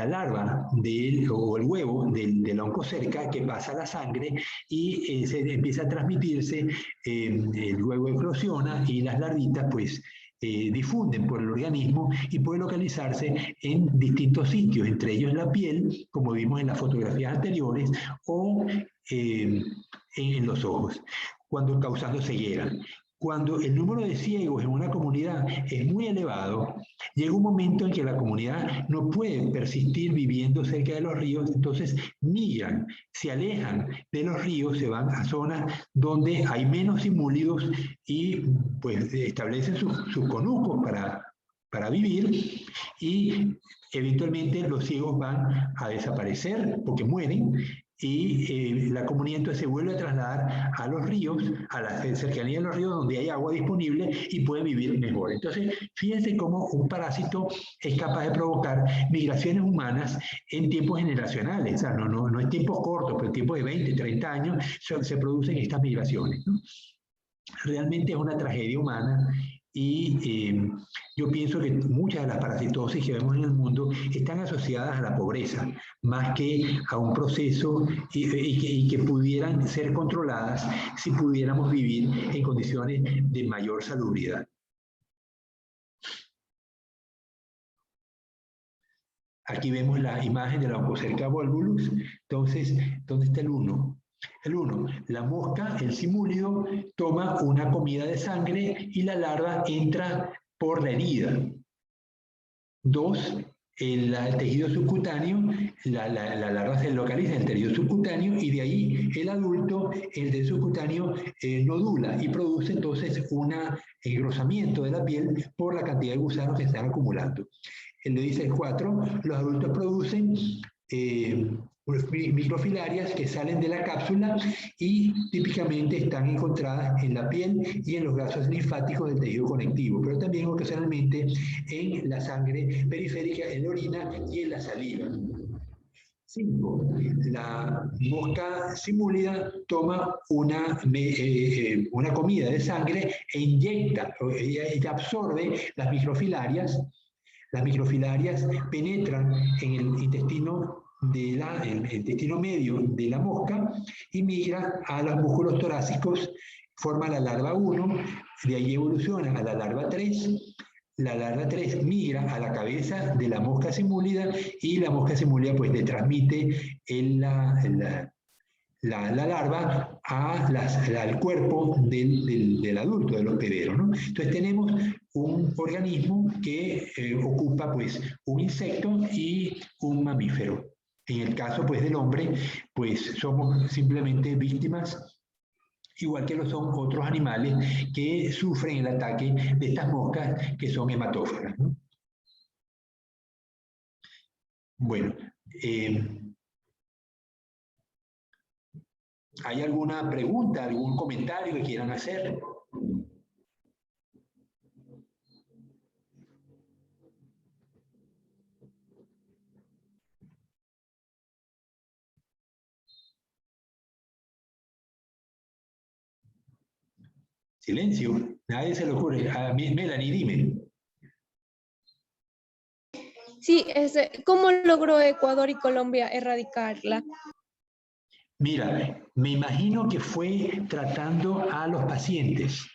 larva o el huevo de la oncocerca, que pasa a la sangre y se empieza a transmitirse, el huevo eclosiona y las larvitas pues difunden por el organismo y puede localizarse en distintos sitios, entre ellos la piel, como vimos en las fotografías anteriores, o en los ojos, causando ceguera. Cuando el número de ciegos en una comunidad es muy elevado, llega un momento en que la comunidad no puede persistir viviendo cerca de los ríos, entonces migran, se alejan de los ríos, se van a zonas donde hay menos simúlidos y pues establecen sus conucos para vivir, y eventualmente los ciegos van a desaparecer porque mueren, y la comunidad entonces se vuelve a trasladar a los ríos, a la cercanía de los ríos donde hay agua disponible y puede vivir mejor. Entonces, fíjense cómo un parásito es capaz de provocar migraciones humanas en tiempos generacionales, o sea, no en tiempos cortos, pero en tiempos de 20, 30 años se producen estas migraciones, ¿no? Realmente es una tragedia humana. Y yo pienso que muchas de las parasitosis que vemos en el mundo están asociadas a la pobreza, más que a un proceso, y que pudieran ser controladas si pudiéramos vivir en condiciones de mayor salubridad. Aquí vemos la imagen de la Oncocerca volvulus. Entonces, ¿dónde está el 1? El 1, la mosca, el simúlido, toma una comida de sangre y la larva entra por la herida. 2, el tejido subcutáneo, la larva se localiza en el tejido subcutáneo, y de ahí el adulto, el tejido subcutáneo, nodula y produce entonces un engrosamiento de la piel por la cantidad de gusanos que están acumulando. Le dice el 4, los adultos producen microfilarias que salen de la cápsula y típicamente están encontradas en la piel y en los vasos linfáticos del tejido conectivo, pero también ocasionalmente en la sangre periférica, en la orina y en la saliva. 5. La mosca simúlida toma una comida de sangre e inyecta, ella absorbe las microfilarias. Las microfilarias penetran en el intestino el intestino medio de la mosca y migra a los músculos torácicos, forma la larva 1, de ahí evoluciona a la larva 3. La larva 3 migra a la cabeza de la mosca simúlida y la mosca simúlida pues le transmite la larva al cuerpo del adulto, del hospedero, ¿no? Entonces tenemos un organismo que ocupa pues un insecto y un mamífero. En el caso pues del hombre, pues somos simplemente víctimas, igual que lo son otros animales que sufren el ataque de estas moscas que son hematófagas, ¿no? Bueno, ¿hay alguna pregunta, algún comentario que quieran hacer? Silencio, nadie se le ocurre. A mí, Melanie, dime. Sí, ¿cómo logró Ecuador y Colombia erradicarla? Mira, me imagino que fue tratando a los pacientes,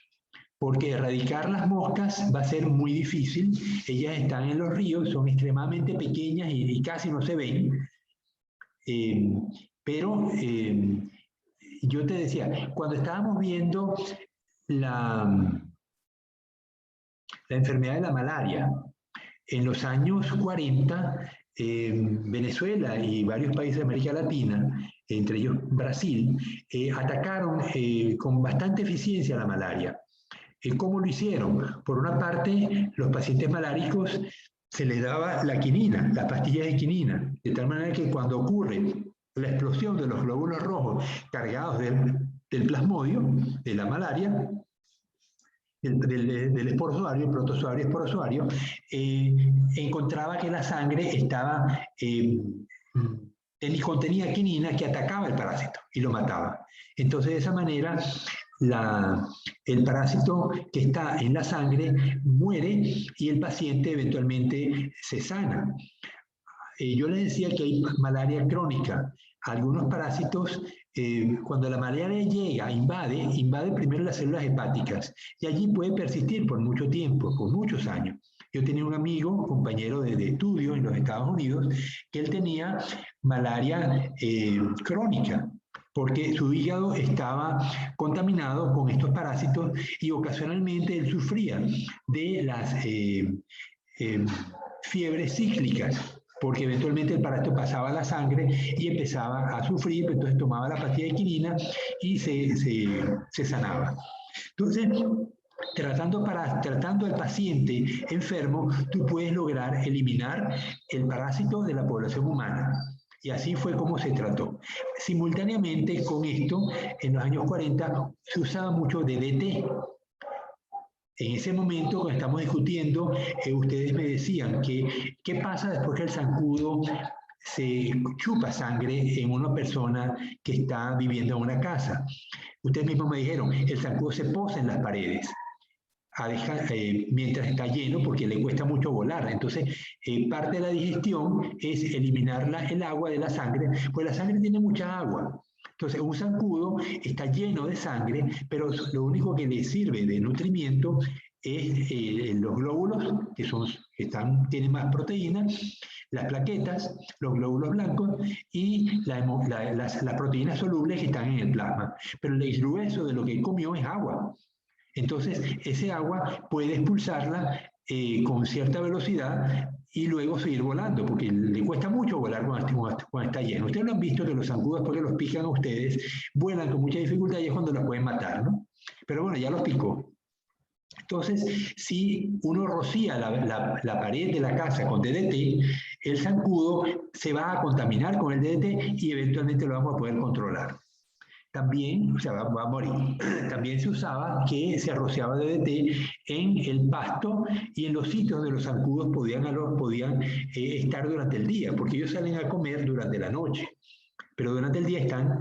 porque erradicar las moscas va a ser muy difícil. Ellas están en los ríos, son extremadamente pequeñas y casi no se ven. Pero yo te decía, cuando estábamos viendo la enfermedad de la malaria, en los años 40, Venezuela y varios países de América Latina, entre ellos Brasil, atacaron con bastante eficiencia la malaria. ¿Cómo lo hicieron? Por una parte, los pacientes maláricos se les daba la quinina, las pastillas de quinina, de tal manera que cuando ocurre la explosión de los glóbulos rojos cargados del plasmodio, de la malaria, del esporozoario, el protozoario esporozoario, encontraba que la sangre estaba contenía quinina que atacaba el parásito y lo mataba. Entonces, de esa manera, el parásito que está en la sangre muere y el paciente eventualmente se sana. Yo les decía que hay malaria crónica. Algunos parásitos, cuando la malaria llega, invade primero las células hepáticas y allí puede persistir por mucho tiempo, por muchos años. Yo tenía un amigo, compañero de estudio en los Estados Unidos, que él tenía malaria crónica, porque su hígado estaba contaminado con estos parásitos y ocasionalmente él sufría de las fiebres cíclicas, porque eventualmente el parásito pasaba a la sangre y empezaba a sufrir, entonces tomaba la pastilla de quinina y se sanaba. Entonces, tratando al paciente enfermo, tú puedes lograr eliminar el parásito de la población humana. Y así fue como se trató. Simultáneamente con esto, en los años 40 se usaba mucho DDT. En ese momento, cuando estamos discutiendo, ustedes me decían que qué pasa después que el zancudo se chupa sangre en una persona que está viviendo en una casa. Ustedes mismos me dijeron, el zancudo se posa en las paredes mientras está lleno porque le cuesta mucho volar. Entonces, parte de la digestión es eliminar el agua de la sangre, pues la sangre tiene mucha agua. Entonces, un zancudo está lleno de sangre, pero lo único que le sirve de nutrimiento es los glóbulos, tienen más proteína, las plaquetas, los glóbulos blancos y las proteínas solubles que están en el plasma. Pero el grueso de lo que comió es agua. Entonces, ese agua puede expulsarla con cierta velocidad y luego seguir volando, porque le cuesta mucho volar cuando está lleno. Ustedes lo han visto que los zancudos, después que los pican a ustedes, vuelan con mucha dificultad y es cuando los pueden matar, ¿no? Pero bueno, ya los picó. Entonces, si uno rocía la pared de la casa con DDT, el zancudo se va a contaminar con el DDT y eventualmente lo vamos a poder controlar. También, o sea, va a morir. También se usaba que se rociaba DDT en el pasto y en los sitios donde los zancudos podían estar durante el día, porque ellos salen a comer durante la noche, pero durante el día están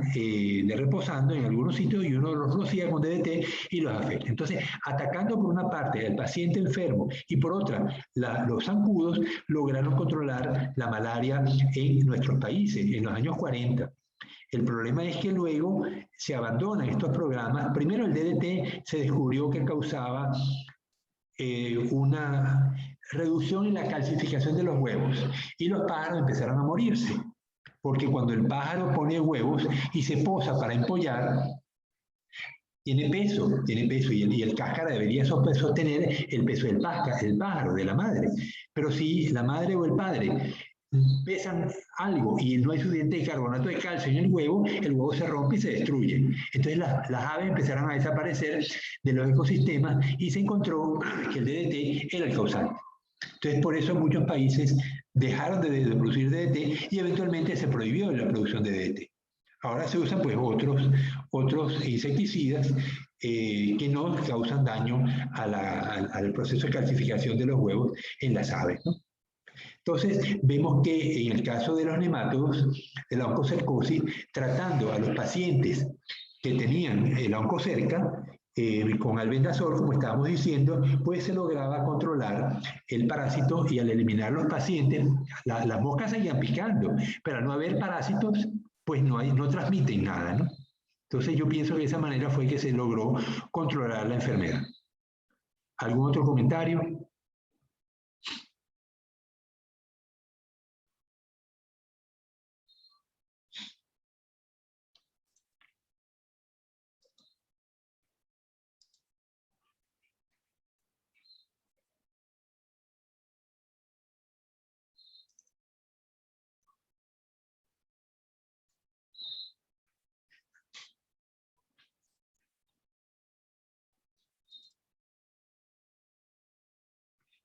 reposando en algunos sitios y uno los rocía con DDT y los afecta. Entonces, atacando por una parte al paciente enfermo y por otra los zancudos, lograron controlar la malaria en nuestros países en los años 40. El problema es que luego se abandonan estos programas. Primero el DDT se descubrió que causaba una reducción en la calcificación de los huevos y los pájaros empezaron a morirse, porque cuando el pájaro pone huevos y se posa para empollar, tiene peso y el cáscara debería sostener el peso del pájaro, de la madre. Pero si la madre o el padre pesan algo y no hay suficiente carbonato de calcio en el huevo se rompe y se destruye. Entonces las aves empezaron a desaparecer de los ecosistemas y se encontró que el DDT era el causante. Entonces por eso muchos países dejaron de producir DDT y eventualmente se prohibió la producción de DDT. Ahora se usan pues otros insecticidas que no causan daño al proceso de calcificación de los huevos en las aves, ¿no? Entonces, vemos que en el caso de los nemátodos, de la oncocercosis, tratando a los pacientes que tenían la oncocerca, con albendazol, como estábamos diciendo, pues se lograba controlar el parásito y al eliminar los pacientes, las moscas seguían picando, pero al no haber parásitos, pues no transmiten nada, ¿no? Entonces yo pienso que de esa manera fue que se logró controlar la enfermedad. ¿Algún otro comentario?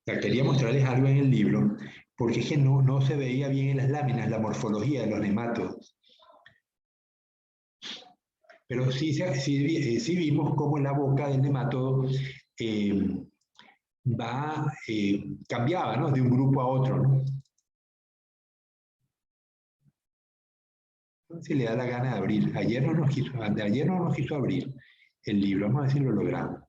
Ya, quería mostrarles algo en el libro, porque es que no se veía bien en las láminas la morfología de los nematodos. Pero sí vimos cómo la boca del nematodo cambiaba, ¿no? De un grupo a otro, ¿no? Si le da la gana de abrir. Ayer no nos quiso abrir el libro. Vamos a ver si lo logramos.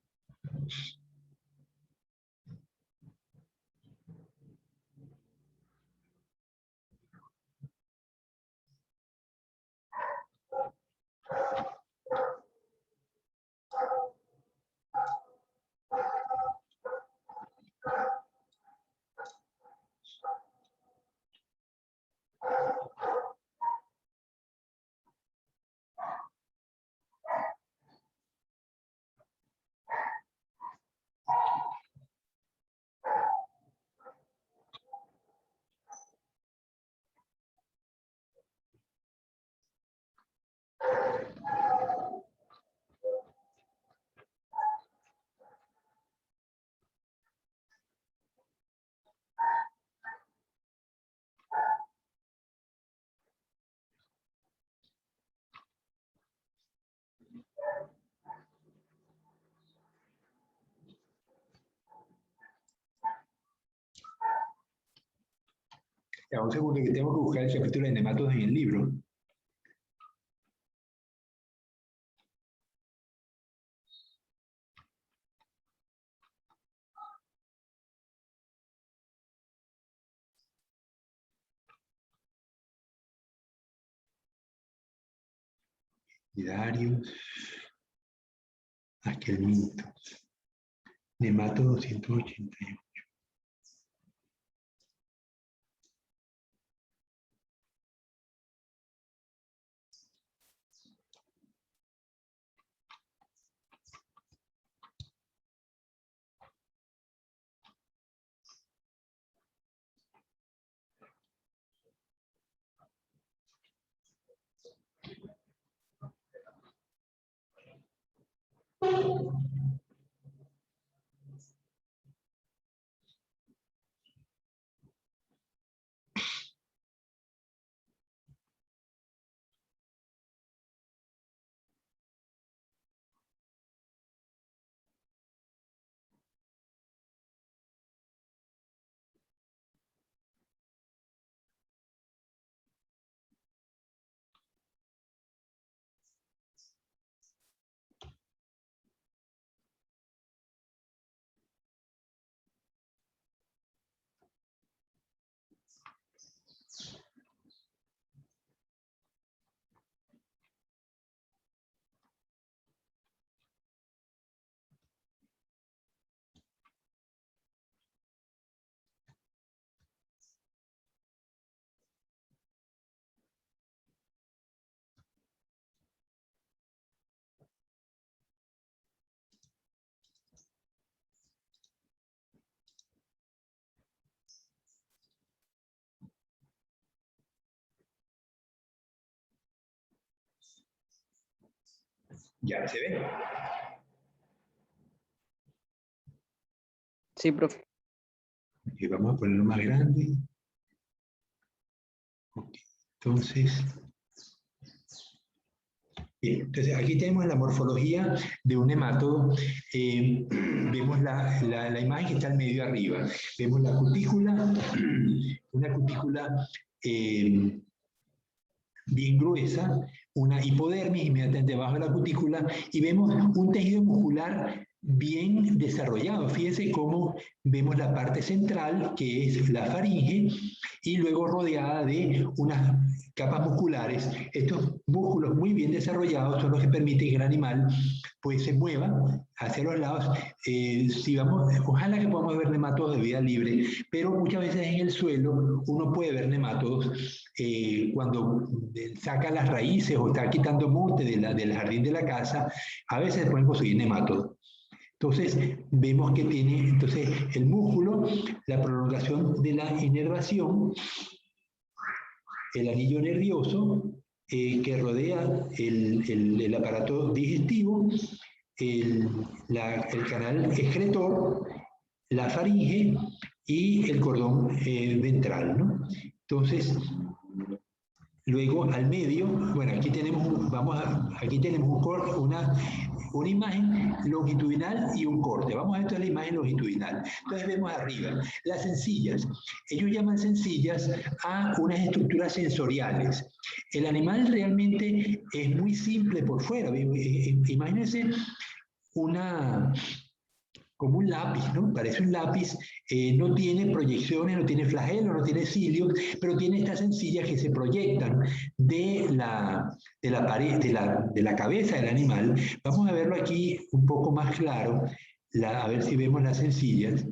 Ya, un segundo que tengo que buscar el capítulo de nematodos en el libro. Darius, Aquelmintos, Nemato 281. ¿Ya se ve? Sí, profe. Y vamos a ponerlo más grande. Ok, entonces... Bien, entonces aquí tenemos la morfología de un nematodo. Vemos la imagen que está al medio arriba. Vemos la cutícula, una cutícula bien gruesa, una hipodermis inmediatamente debajo de la cutícula, y vemos un tejido muscular bien desarrollado. Fíjense cómo vemos la parte central, que es la faringe, y luego rodeada de unas capas musculares. Estos músculos muy bien desarrollados son los que permiten que el animal pues se mueva hacia los lados. Si vamos, ojalá que podamos ver nemátodos de vida libre, pero muchas veces en el suelo uno puede ver nemátodos cuando saca las raíces o está quitando monte del jardín de la casa, a veces se pueden conseguir nemátodos. Entonces, vemos que tiene entonces, el músculo, la prolongación de la inervación, el anillo nervioso que rodea el aparato digestivo, el canal excretor, la faringe y el cordón ventral, ¿no? Entonces, luego al medio, bueno, aquí tenemos, aquí tenemos una imagen longitudinal y un corte. Vamos a ver la imagen longitudinal. Entonces vemos arriba las sencillas. Ellos llaman sencillas a unas estructuras sensoriales. El animal realmente es muy simple por fuera. Imagínense como un lápiz, ¿no? Parece un lápiz, no tiene proyecciones, no tiene flagelos, no tiene cilios, pero tiene estas sencillas que se proyectan de la pared, de la cabeza del animal. Vamos a verlo aquí un poco más claro, a ver si vemos las sencillas.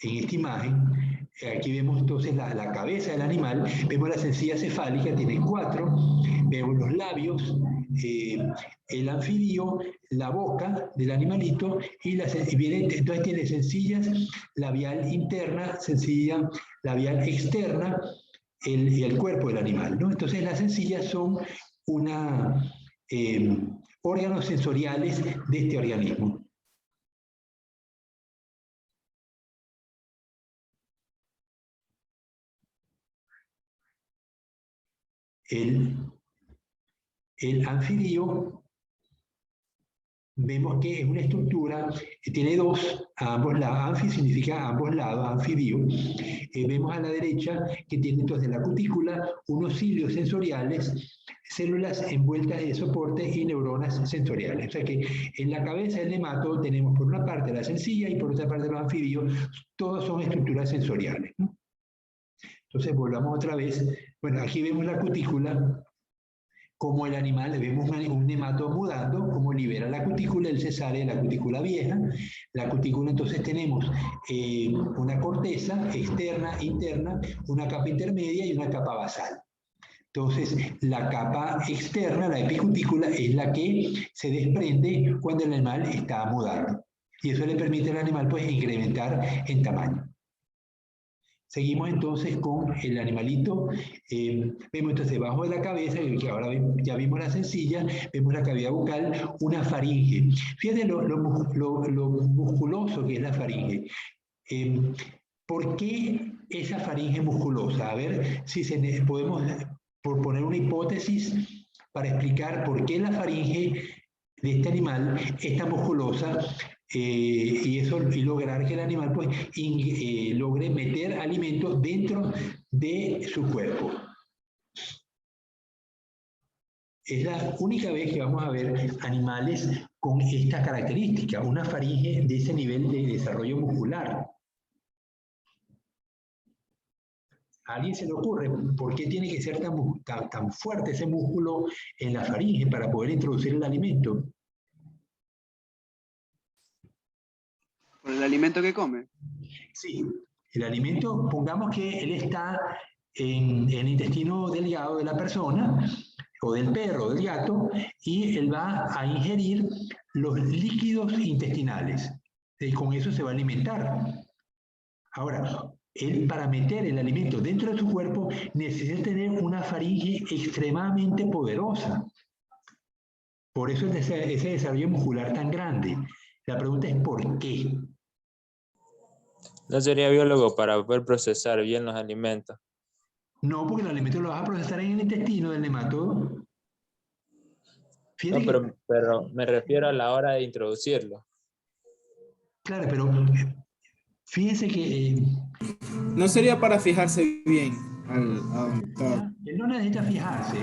En esta imagen, aquí vemos entonces la cabeza del animal, vemos la sencilla cefálica, tiene 4, vemos los labios, el anfibio, la boca del animalito, entonces tiene sencillas labial interna, sencilla labial externa, el cuerpo del animal, ¿no? Entonces las sencillas son órganos sensoriales de este organismo. El anfibio, vemos que es una estructura que tiene 2 a ambos lados. Anfi significa ambos lados, anfibio. Vemos a la derecha que tiene entonces la cutícula, unos cilios sensoriales, células envueltas de soporte y neuronas sensoriales. O sea que en la cabeza del nemátodo tenemos por una parte la sencilla y por otra parte los anfibios. Todos son estructuras sensoriales, ¿no? Entonces volvamos otra vez. Bueno, aquí vemos la cutícula, como el animal, vemos un nemátodo mudando, como libera la cutícula, él se sale de la cutícula vieja. La cutícula entonces tenemos una corteza externa, interna, una capa intermedia y una capa basal. Entonces, la capa externa, la epicutícula, es la que se desprende cuando el animal está mudando. Y eso le permite al animal pues incrementar en tamaño. Seguimos entonces con el animalito. Vemos entonces debajo de la cabeza, que ahora ya vimos la sencilla, vemos la cavidad bucal, una faringe. Fíjate lo musculoso que es la faringe. ¿Por qué esa faringe musculosa? A ver si podemos proponer una hipótesis para explicar por qué la faringe de este animal es tan musculosa. Y lograr que el animal pues, logre meter alimentos dentro de su cuerpo. Es la única vez que vamos a ver animales con esta característica, una faringe de ese nivel de desarrollo muscular. ¿A alguien se le ocurre por qué tiene que ser tan fuerte ese músculo en la faringe para poder introducir el alimento? ¿Por el alimento que come? Sí, el alimento, pongamos que él está en el intestino delgado de la persona, o del perro, o del gato, y él va a ingerir los líquidos intestinales. Y con eso se va a alimentar. Ahora, él para meter el alimento dentro de su cuerpo necesita tener una faringe extremadamente poderosa. Por eso es ese desarrollo muscular tan grande. La pregunta es ¿por qué? ¿No sería biólogo para poder procesar bien los alimentos? No, porque el alimento lo vas a procesar en el intestino del nemátodo. No, pero me refiero a la hora de introducirlo. Claro, pero fíjense que... No sería para fijarse bien él no necesita fijarse.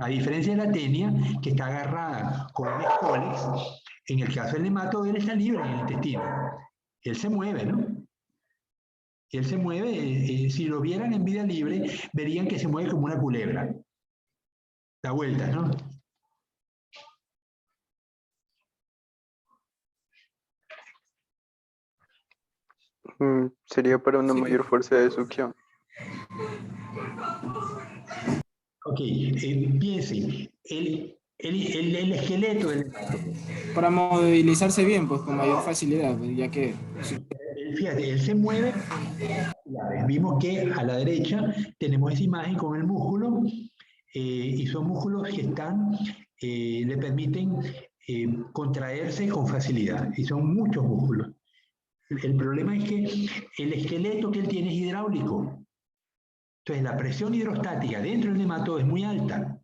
A diferencia de la tenia, que está agarrada con un escólex, en el caso del nemátodo, él está libre en el intestino. Él se mueve, ¿no? Él se mueve, si lo vieran en vida libre, verían que se mueve como una culebra. Da vueltas, ¿no? Sería para una Sí. mayor fuerza de succión. Ok, piensen, el esqueleto del nemato. Para movilizarse bien, pues con mayor facilidad, pues, ya que Fíjate, él se mueve. Vimos que a la derecha tenemos esa imagen con el músculo y son músculos que le permiten contraerse con facilidad y son muchos músculos. El problema es que el esqueleto que él tiene es hidráulico. Entonces la presión hidrostática dentro del nematodo es muy alta.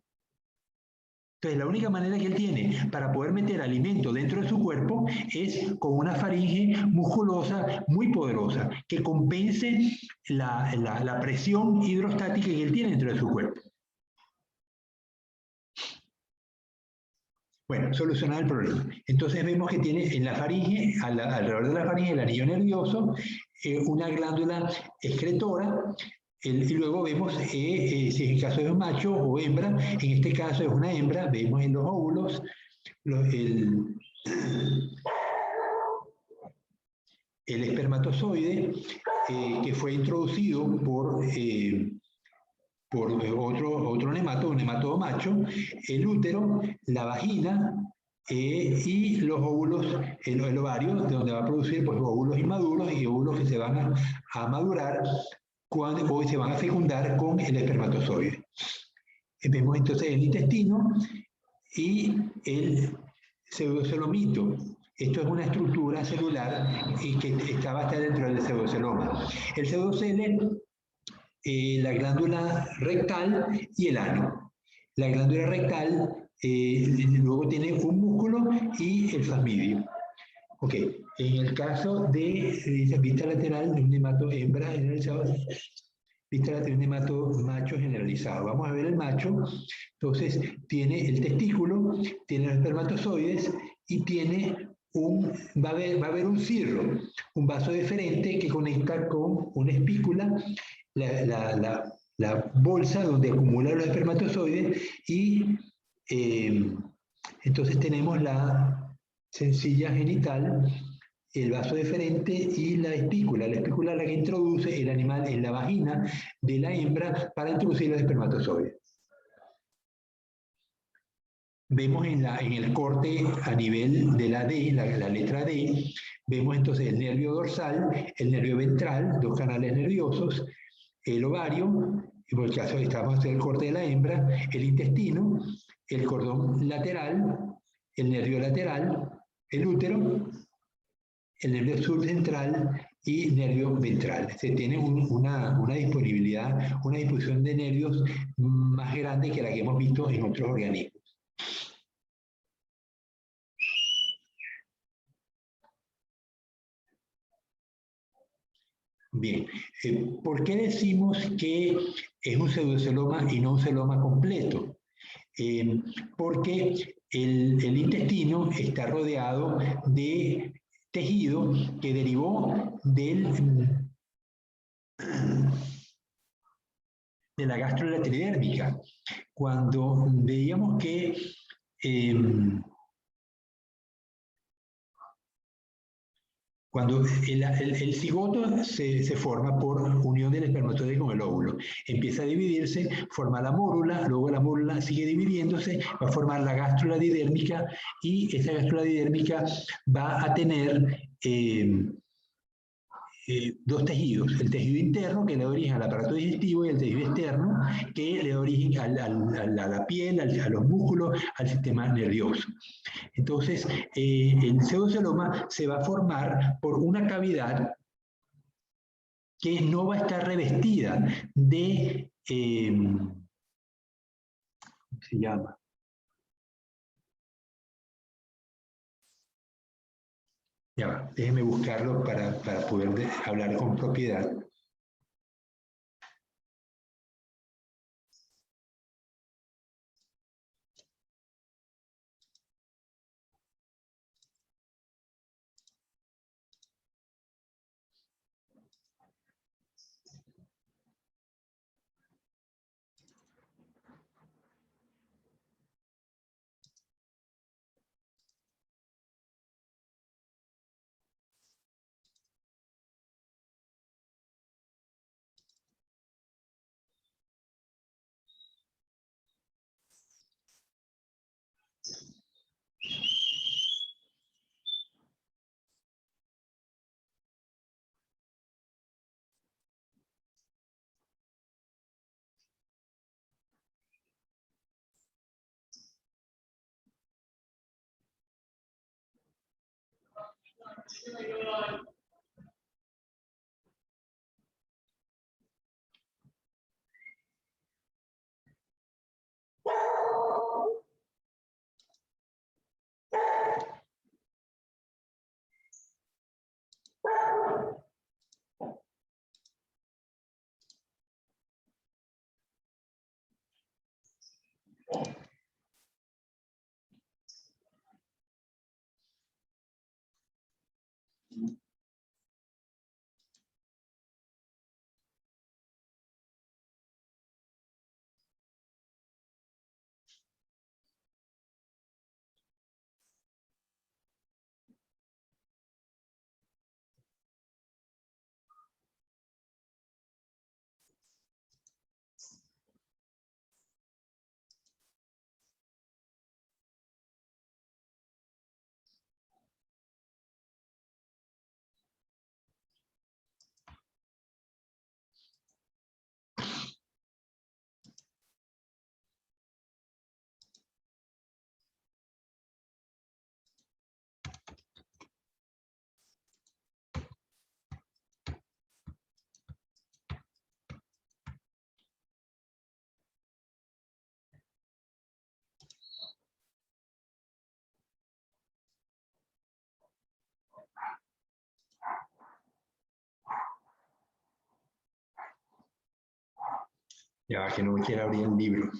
Entonces, la única manera que él tiene para poder meter alimento dentro de su cuerpo es con una faringe musculosa muy poderosa, que compense la presión hidrostática que él tiene dentro de su cuerpo. Bueno, solucionar el problema. Entonces vemos que tiene en la faringe, alrededor de la faringe, el anillo nervioso, una glándula excretora, y luego vemos si en el caso es un macho o hembra, en este caso es una hembra, vemos en los óvulos el espermatozoide que fue introducido por otro nemato, un nematodo macho, el útero, la vagina y los óvulos, el ovario, de donde va a producir pues, óvulos inmaduros y óvulos que se van a madurar o se van a fecundar con el espermatozoide. Vemos entonces el intestino y el pseudocelomito. Esto es una estructura celular y que va a estar dentro del pseudoceloma. El pseudocele, la glándula rectal y el ano. La glándula rectal luego tiene un músculo y el plasmidio. Ok, en el caso de vista lateral de un nemato hembra generalizado, vista lateral de un nemato macho generalizado. Vamos a ver el macho. Entonces, tiene el testículo, tiene los espermatozoides y va a haber un cirro, un vaso deferente que conecta con una espícula, la bolsa donde acumulan los espermatozoides y entonces tenemos la sencilla genital, el vaso deferente y la espícula. La espícula es la que introduce el animal en la vagina de la hembra para introducir los espermatozoides. Vemos en el corte a nivel de la D, la letra D, vemos entonces el nervio dorsal, el nervio ventral, dos canales nerviosos, el ovario, y por el caso estamos en el corte de la hembra, el intestino, el cordón lateral, el nervio lateral, el útero, el nervio subcentral y nervio ventral. Se tiene una disponibilidad, una disposición de nervios más grande que la que hemos visto en otros organismos. Bien, ¿por qué decimos que es un pseudoceloma y no un celoma completo? Porque el intestino está rodeado de tejido que derivó de la gastroenterodérmica. Cuando veíamos que cuando el cigoto se forma por unión del espermatozoide con el óvulo, empieza a dividirse, forma la mórula, luego la mórula sigue dividiéndose, va a formar la gástrula didérmica y esa gástrula didérmica va a tener dos tejidos, el tejido interno que le da origen al aparato digestivo y el tejido externo que le da origen a la piel, a los músculos, al sistema nervioso. Entonces, el pseudoceloma se va a formar por una cavidad que no va a estar revestida de, ¿cómo se llama? Ya va, déjenme buscarlo para poder hablar con propiedad. Ya va, que no me quiere abrir el libro.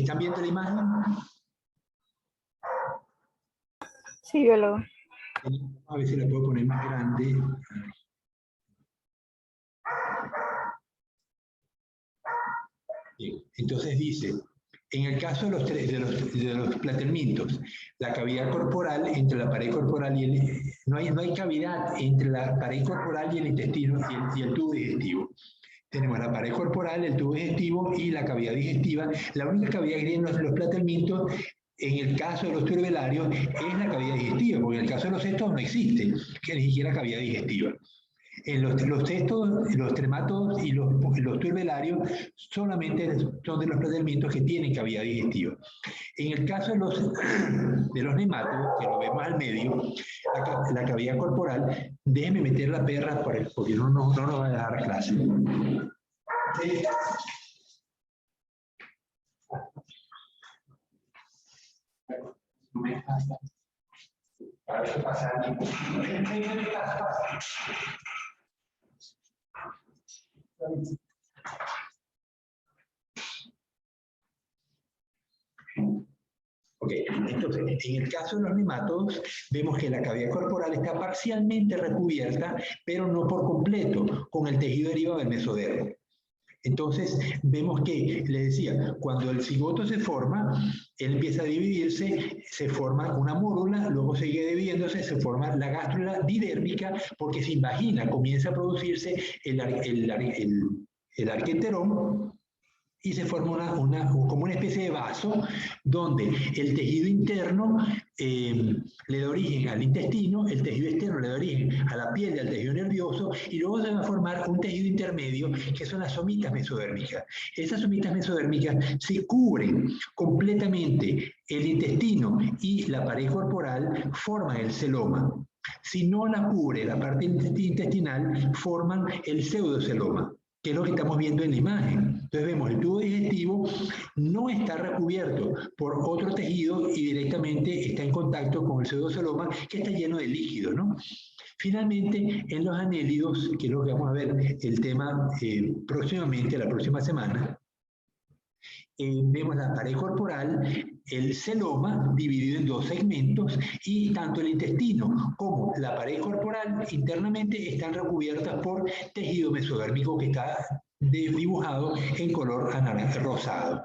¿Están viendo la imagen? Sí, biólogo. A ver si la puedo poner más grande. Bien, entonces dice, en el caso de los platelmintos, la cavidad corporal entre la pared corporal y el... No hay cavidad entre la pared corporal y el intestino y el tubo digestivo. Tenemos la pared corporal, el tubo digestivo y la cavidad digestiva. La única cavidad que tienen los platelmintos, en el caso de los turbelarios, es la cavidad digestiva, porque en el caso de los cestos no existe, que ni siquiera cavidad digestiva. En los cestos, los trematodos y los turbelarios solamente son de los platelmintos que tienen cavidad digestiva. En el caso de los nemátodos, que lo vemos al medio, la cavidad corporal, déjenme meter la perra porque no nos va a dejar clase. Ok, entonces, en el caso de los nemátodos, vemos que la cavidad corporal está parcialmente recubierta, pero no por completo, con el tejido derivado del mesodermo. Entonces, vemos que, les decía, cuando el cigoto se forma, él empieza a dividirse, se forma una mórula, luego sigue dividiéndose, se forma la gástrula didérmica, porque se invagina, comienza a producirse el arquenterón, y se forma como una especie de vaso donde el tejido interno le da origen al intestino, el tejido externo le da origen a la piel del tejido nervioso y luego se va a formar un tejido intermedio que son las somitas mesodérmicas. Esas somitas mesodérmicas se cubren completamente el intestino y la pared corporal, forman el celoma. Si no la cubre la parte intestinal, forman el pseudoceloma, que es lo que estamos viendo en la imagen. Entonces vemos el tubo digestivo no está recubierto por otro tejido y directamente está en contacto con el pseudoceloma que está lleno de líquido, ¿no? Finalmente, en los anélidos, que es lo que vamos a ver el tema próximamente, la próxima semana, vemos la pared corporal, el celoma dividido en dos segmentos y tanto el intestino como la pared corporal internamente están recubiertas por tejido mesodérmico que está dibujado en color rosado.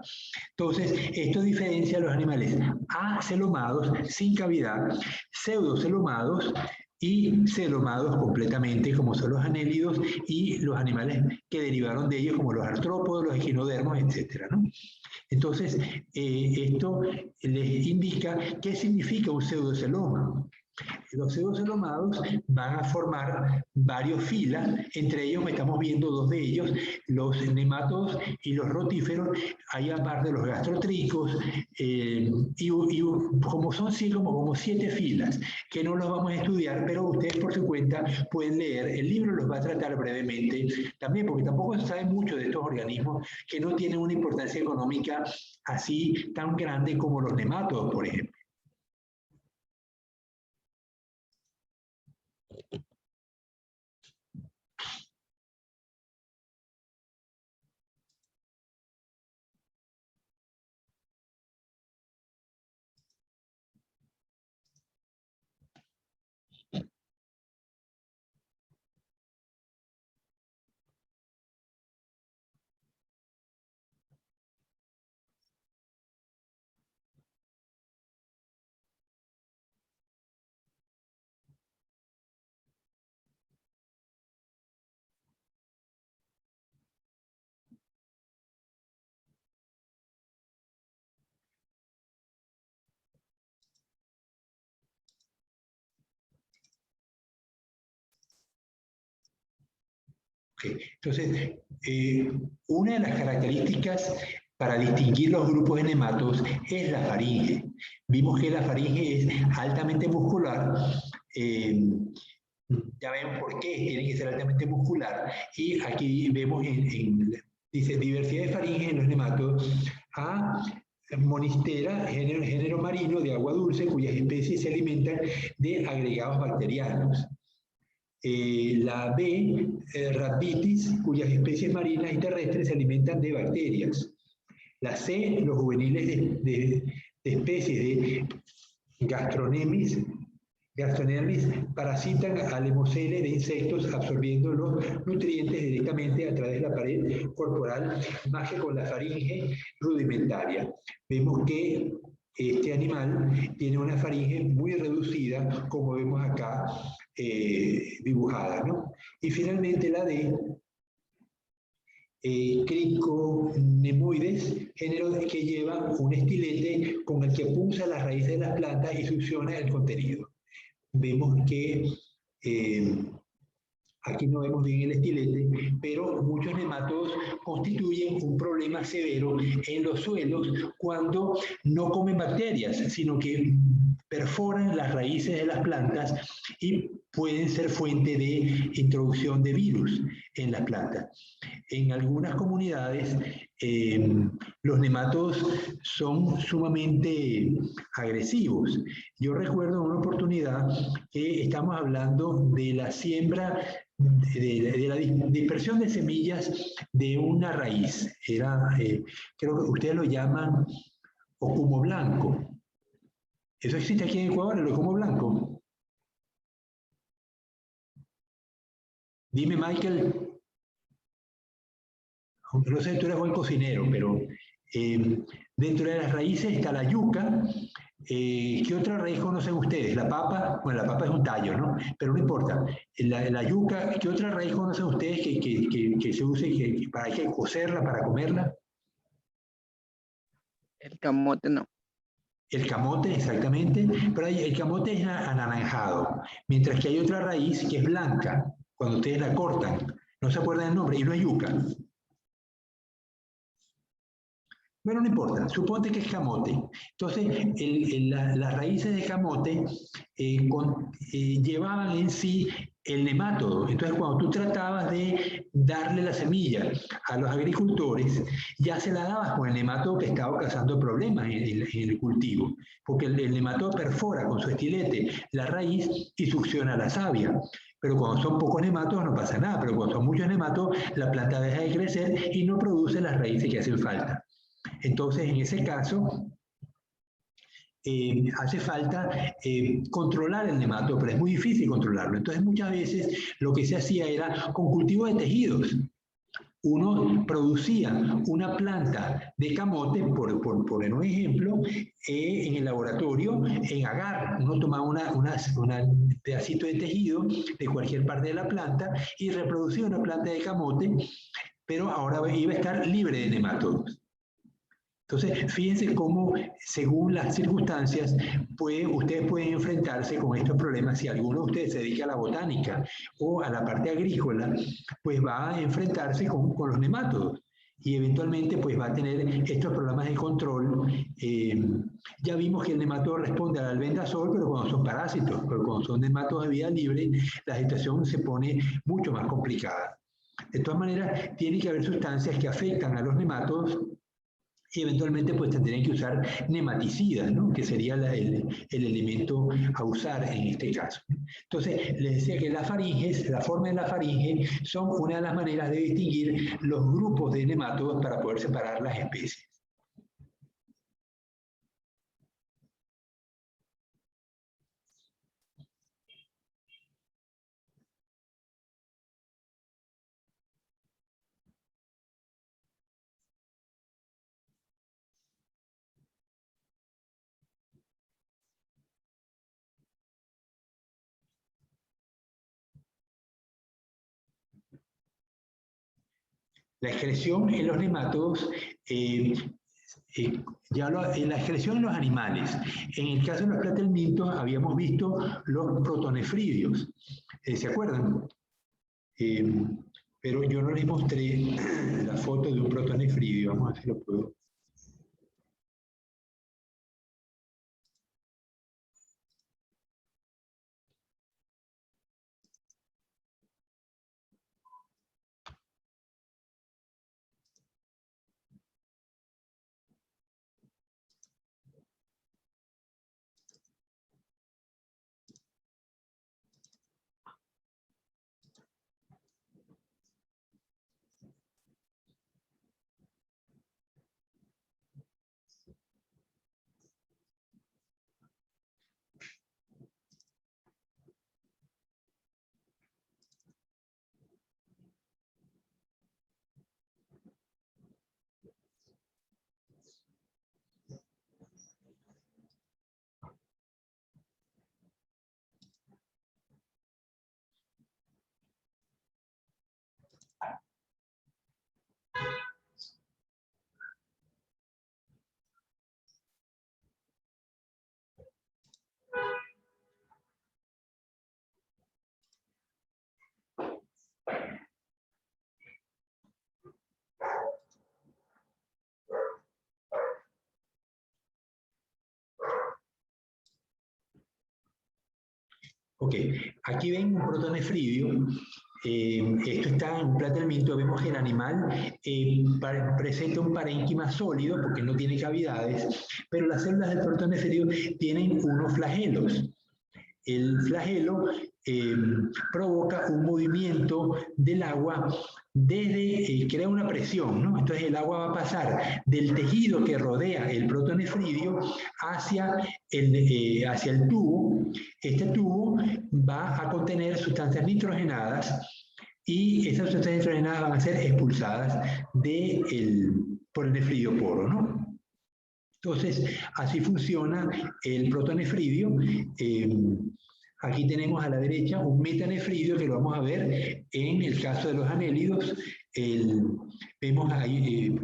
Entonces, esto diferencia a los animales acelomados sin cavidad, pseudocelomados y celomados completamente, como son los anélidos y los animales que derivaron de ellos, como los artrópodos, los equinodermos, etc., ¿no? Entonces, esto les indica qué significa un pseudoceloma. Los pseudocelomados van a formar varias filas, entre ellos estamos viendo dos de ellos, los nemátodos y los rotíferos, hay aparte los gastrotricos, y como son como 7 filas, que no los vamos a estudiar, pero ustedes por su cuenta pueden leer, el libro los va a tratar brevemente, también porque tampoco se sabe mucho de estos organismos que no tienen una importancia económica así tan grande como los nemátodos, por ejemplo. Okay. Entonces, una de las características para distinguir los grupos de nematodos es la faringe. Vimos que la faringe es altamente muscular, ya ven por qué tiene que ser altamente muscular, y aquí vemos dice diversidad de faringe en los nematodos a Monistera, género marino de agua dulce, cuyas especies se alimentan de agregados bacterianos. La B, Rhabditis, cuyas especies marinas y terrestres se alimentan de bacterias. La C, los juveniles de especies de Gastronemis parasitan al hemocele de insectos absorbiendo los nutrientes directamente a través de la pared corporal, más que con la faringe rudimentaria. Vemos que este animal tiene una faringe muy reducida, como vemos acá dibujada, ¿no? Y finalmente la D, Criconemoides, género que lleva un estilete con el que punza las raíces de las plantas y succiona el contenido. Vemos que aquí no vemos bien el estilete, pero muchos nematodos constituyen un problema severo en los suelos cuando no comen bacterias, sino que perforan las raíces de las plantas y pueden ser fuente de introducción de virus en las plantas. En algunas comunidades, los nematodos son sumamente agresivos. Yo recuerdo una oportunidad que estamos hablando de la siembra, de la dispersión de semillas de una raíz. Era, creo que ustedes lo llaman ocumo blanco. ¿Eso existe aquí en Ecuador, el ocumo blanco? Dime, Michael. No sé, tú eres buen cocinero, pero dentro de las raíces está la yuca. ¿Qué otra raíz conocen ustedes? La papa, bueno, la papa es un tallo, ¿no? Pero no importa. La yuca, ¿qué otra raíz conocen ustedes que se use para que cocerla, para comerla? El camote no. El camote, exactamente. Pero el camote es anaranjado, mientras que hay otra raíz que es blanca, cuando ustedes la cortan. No se acuerdan el nombre, y no es yuca. Bueno, no importa, suponte que es camote. Entonces, las raíces de camote llevaban en sí el nemátodo. Entonces, cuando tú tratabas de darle la semilla a los agricultores, ya se la dabas con el nemátodo que estaba causando problemas en el cultivo, porque el nemátodo perfora con su estilete la raíz y succiona la savia. Pero cuando son pocos nematodos no pasa nada, pero cuando son muchos nematodos, la planta deja de crecer y no produce las raíces que hacen falta. Entonces, en ese caso, hace falta controlar el nemato, pero es muy difícil controlarlo. Entonces, muchas veces lo que se hacía era con cultivo de tejidos. Uno producía una planta de camote, por poner un ejemplo, en el laboratorio, en agar. Uno tomaba un pedacito de tejido de cualquier parte de la planta y reproducía una planta de camote, pero ahora iba a estar libre de nematodos. Entonces, fíjense cómo, según las circunstancias, ustedes pueden enfrentarse con estos problemas. Si alguno de ustedes se dedica a la botánica o a la parte agrícola, pues va a enfrentarse con los nemátodos y eventualmente pues va a tener estos problemas de control. Ya vimos que el nematodo responde al albendazol, pero cuando son parásitos, pero cuando son nematodos de vida libre, la situación se pone mucho más complicada. De todas maneras, tiene que haber sustancias que afectan a los nemátodos y eventualmente pues tendrían que usar nematicidas, ¿no? Que sería el elemento a usar en este caso. Entonces, les decía que las faringes, la forma de la faringe, son una de las maneras de distinguir los grupos de nematodos para poder separar las especies. La excreción en los nemátodos, la excreción en los animales. En el caso de los platelmintos habíamos visto los protonefridios, ¿se acuerdan? Pero yo no les mostré la foto de un protonefridio, vamos a ver si lo puedo. Ok, aquí ven un protonefridio. Esto está en un planteamiento, vemos que el animal presenta un parénquima sólido porque no tiene cavidades, pero las células del protonefridio tienen unos flagelos. El flagelo provoca un movimiento del agua crea una presión, ¿no? Entonces el agua va a pasar del tejido que rodea el protonefridio hacia el tubo. Este tubo va a contener sustancias nitrogenadas y esas sustancias nitrogenadas van a ser expulsadas por el nefridioporo, ¿no? Entonces, así funciona el protonefridio. Aquí tenemos a la derecha un metanefridio que lo vamos a ver en el caso de los anélidos. Vemos ahí,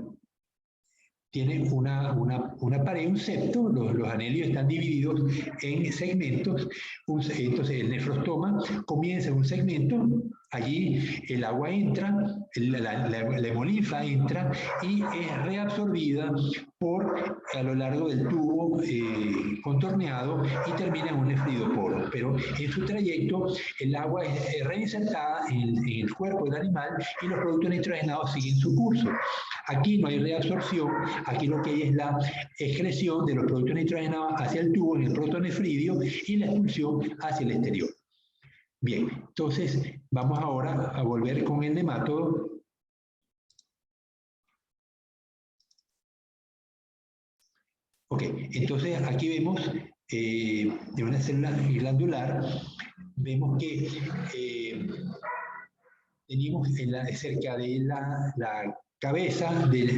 tiene una pared, un septo, los anélidos están divididos en segmentos. Entonces el nefrostoma comienza en un segmento, allí el agua entra, la hemolinfa entra y es reabsorbida a lo largo del tubo contorneado y termina en un nefridoporo. Pero en su trayecto el agua es reinsertada en el cuerpo del animal y los productos nitrogenados siguen su curso. Aquí no hay reabsorción, aquí lo que hay es la excreción de los productos nitrogenados hacia el tubo en el protonefridio y la expulsión hacia el exterior. Bien, entonces vamos ahora a volver con el nemátodo. Ok, entonces aquí vemos de una célula glandular, vemos que tenemos cerca de la cabeza,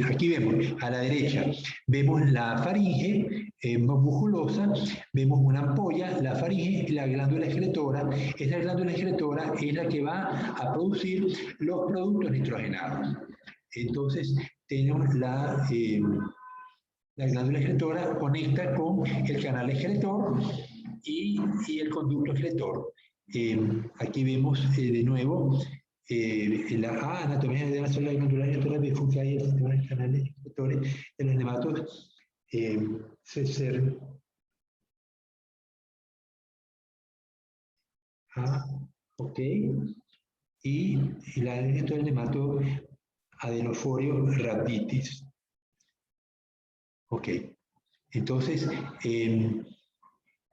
aquí vemos a la derecha, vemos la faringe musculosa, vemos una ampolla, la faringe y la glándula excretora. Esa glándula excretora es la que va a producir los productos nitrogenados. Entonces, tenemos la glándula excretora conecta con el canal excretor y el conducto excretor. Aquí vemos de nuevo la anatomía de la célula glandular excretora bifurcada y el sistema de canales excretores de los nematodos. Ok. Y esto del nematodo adenoforio rhabditis. Ok. Entonces,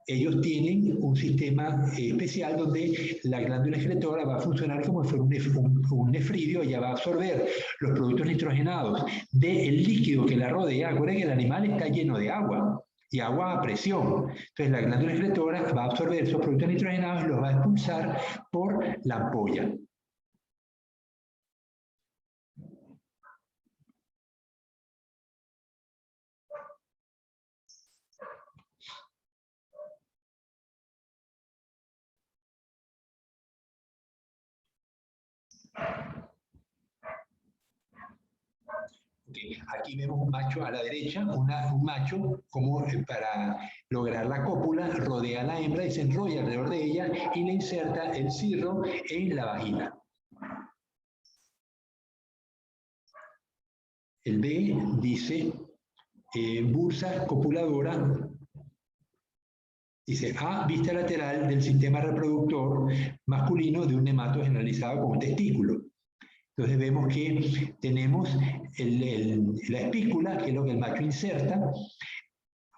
ellos tienen un sistema especial donde la glándula excretora va a funcionar como si fuera un nefridio. Ella va a absorber los productos nitrogenados del líquido que la rodea. Acuérdense que el animal está lleno de agua y agua a presión. Entonces la glándula excretora va a absorber esos productos nitrogenados y los va a expulsar por la ampolla. Aquí vemos un macho a la derecha, un macho como para lograr la cópula, rodea a la hembra y se enrolla alrededor de ella y le inserta el cirro en la vagina. El B dice bursa copuladora. Dice A, vista lateral del sistema reproductor masculino de un nemato generalizado con un testículo. Entonces vemos que tenemos la espícula, que es lo que el macho inserta.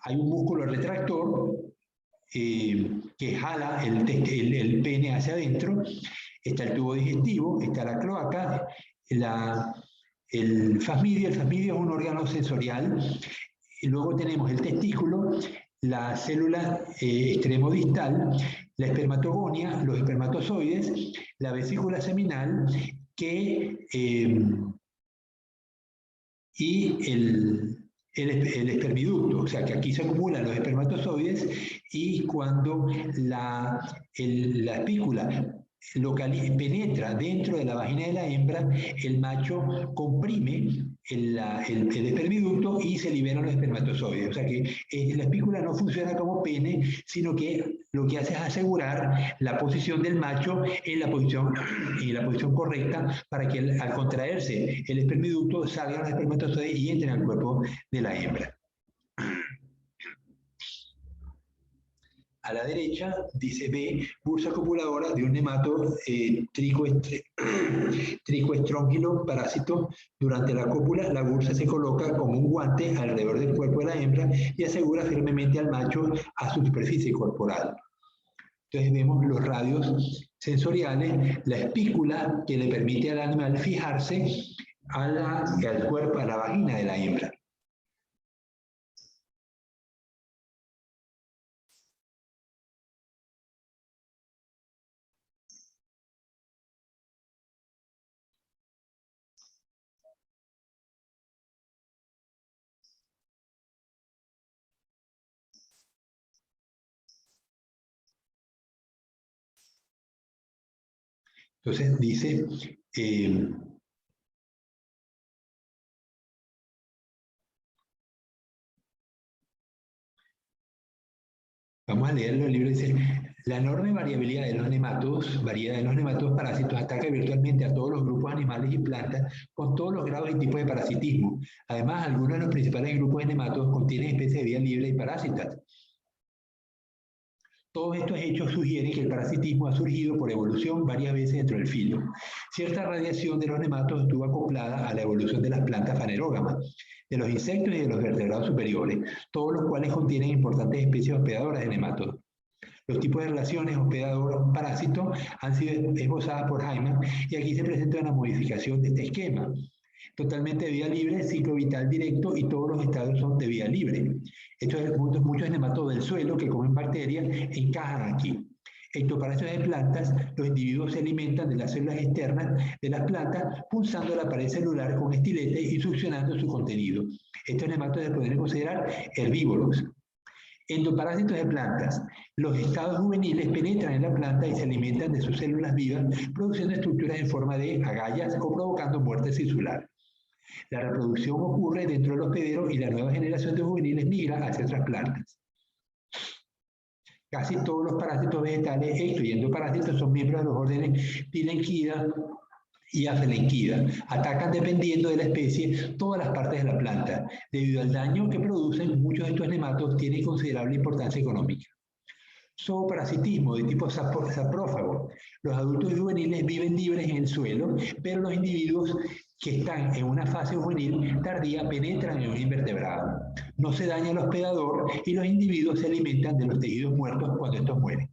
Hay un músculo retractor que jala el pene hacia adentro. Está el tubo digestivo, está la cloaca, el fasmidio. El fasmidio es un órgano sensorial. Y luego tenemos el testículo, la célula extremodistal, la espermatogonia, los espermatozoides, la vesícula seminal, y el espermiducto, o sea que aquí se acumulan los espermatozoides y cuando la espícula penetra dentro de la vagina de la hembra, el macho comprime el espermiducto y se liberan los espermatozoides. O sea que la espícula no funciona como pene, sino que lo que hace es asegurar la posición del macho en la posición correcta para que al contraerse el espermiducto salgan los espermatozoides y entren al cuerpo de la hembra. a la derecha dice B, bursa copuladora de un nemato tricoestróngilo parásito. Durante la cópula, la bursa se coloca como un guante alrededor del cuerpo de la hembra y asegura firmemente al macho a su superficie corporal. Entonces vemos los radios sensoriales, la espícula que le permite al animal fijarse al cuerpo, a la vagina de la hembra. Entonces dice, vamos a leerlo, el libro dice, la enorme variabilidad de los nematodos, parásitos ataca virtualmente a todos los grupos animales y plantas con todos los grados y tipos de parasitismo. Además, algunos de los principales grupos de nematodos contienen especies de vida libre y parásitas. Todos estos hechos sugieren que el parasitismo ha surgido por evolución varias veces dentro del filo. Cierta radiación de los nematodos estuvo acoplada a la evolución de las plantas fanerógamas, de los insectos y de los vertebrados superiores, todos los cuales contienen importantes especies hospedadoras de nematodos. Los tipos de relaciones hospedador-parásito han sido esbozadas por Hyman y aquí se presenta una modificación de este esquema. Totalmente de vida libre, ciclo vital directo y todos los estados son de vida libre. Muchos nematodos del suelo que comen bacterias encajan aquí. Ectoparásitos de plantas, los individuos se alimentan de las células externas de las plantas, pulsando la pared celular con estilete y succionando su contenido. Estos nematodos se pueden considerar herbívoros. Endoparásitos de plantas. Los estados juveniles penetran en la planta y se alimentan de sus células vivas, produciendo estructuras en forma de agallas o provocando muerte tisular. La reproducción ocurre dentro del hospedero y la nueva generación de juveniles migra hacia otras plantas. Casi todos los parásitos vegetales, y endoparásitos, son miembros de los órdenes Pilenquida y Afelenquida. Atacan, dependiendo de la especie, todas las partes de la planta. Debido al daño que producen, muchos de estos nematodos tienen considerable importancia económica. Zooparasitismo de tipo saprófago. Los adultos y juveniles viven libres en el suelo, pero los individuos que están en una fase juvenil tardía penetran en un invertebrado. No se daña el hospedador y los individuos se alimentan de los tejidos muertos cuando estos mueren.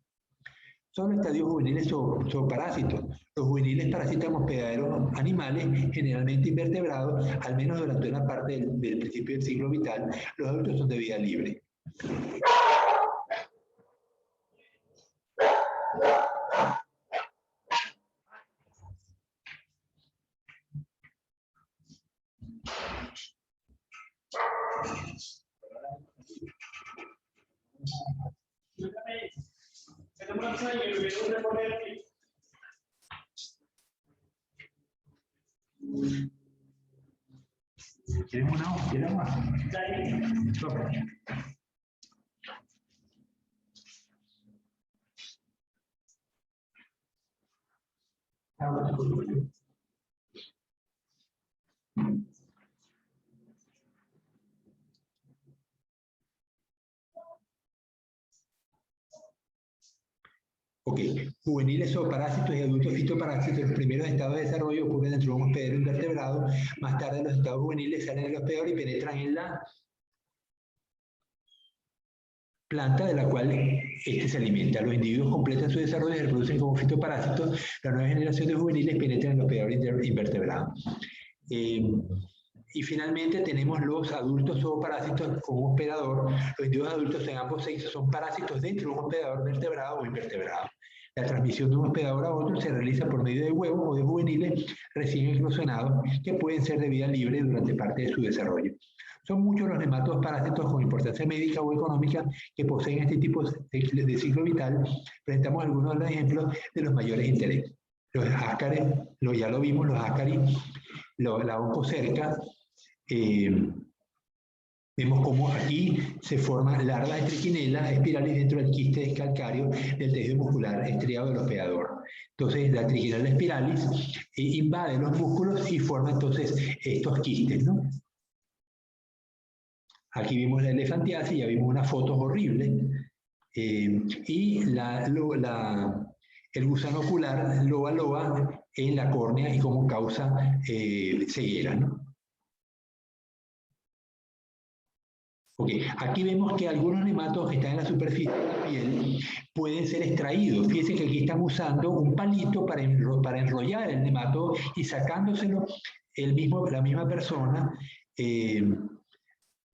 Son los estadios juveniles zooparásitos. Los juveniles parasitan hospedaderos animales, generalmente invertebrados, al menos durante una parte del principio del ciclo vital. Los adultos son de vida libre. ¿Quieres una hoja? ¿Quieres más? Ok, juveniles zooparásitos y adultos fitoparásitos. Los primeros estados de desarrollo ocurren dentro de un hospedero invertebrado. Más tarde los estados juveniles salen del hospedero y penetran en la planta de la cual este se alimenta. Los individuos completan su desarrollo y se reproducen como fitoparásitos. La nueva generación de juveniles penetra en el hospedero invertebrado. Y finalmente tenemos los adultos zooparásitos como hospedador. Los individuos adultos en ambos sexos son parásitos dentro de un hospedador vertebrado o invertebrado. La transmisión de un hospedador a otro se realiza por medio de huevos o de juveniles recién eclosionados que pueden ser de vida libre durante parte de su desarrollo. Son muchos los nematodos parásitos con importancia médica o económica que poseen este tipo de ciclo vital. Presentamos algunos de los ejemplos de los mayores intereses. Los ácaros, ya lo vimos, los ácaros, la oncocerca. Vemos cómo aquí se forman larvas de triquinela espirales dentro del quiste calcáreo del tejido muscular estriado del hospedador. Entonces, la triquinela espiralis invade los músculos y forma entonces estos quistes, ¿no? Aquí vimos la elefantiasis, ya vimos unas fotos horribles y el gusano ocular loba loba en la córnea y como causa ceguera, ¿no? Okay. Aquí vemos que algunos nematodos que están en la superficie de la piel pueden ser extraídos. Fíjense que aquí están usando un palito para enrollar el nematodo y sacándoselo la misma persona, el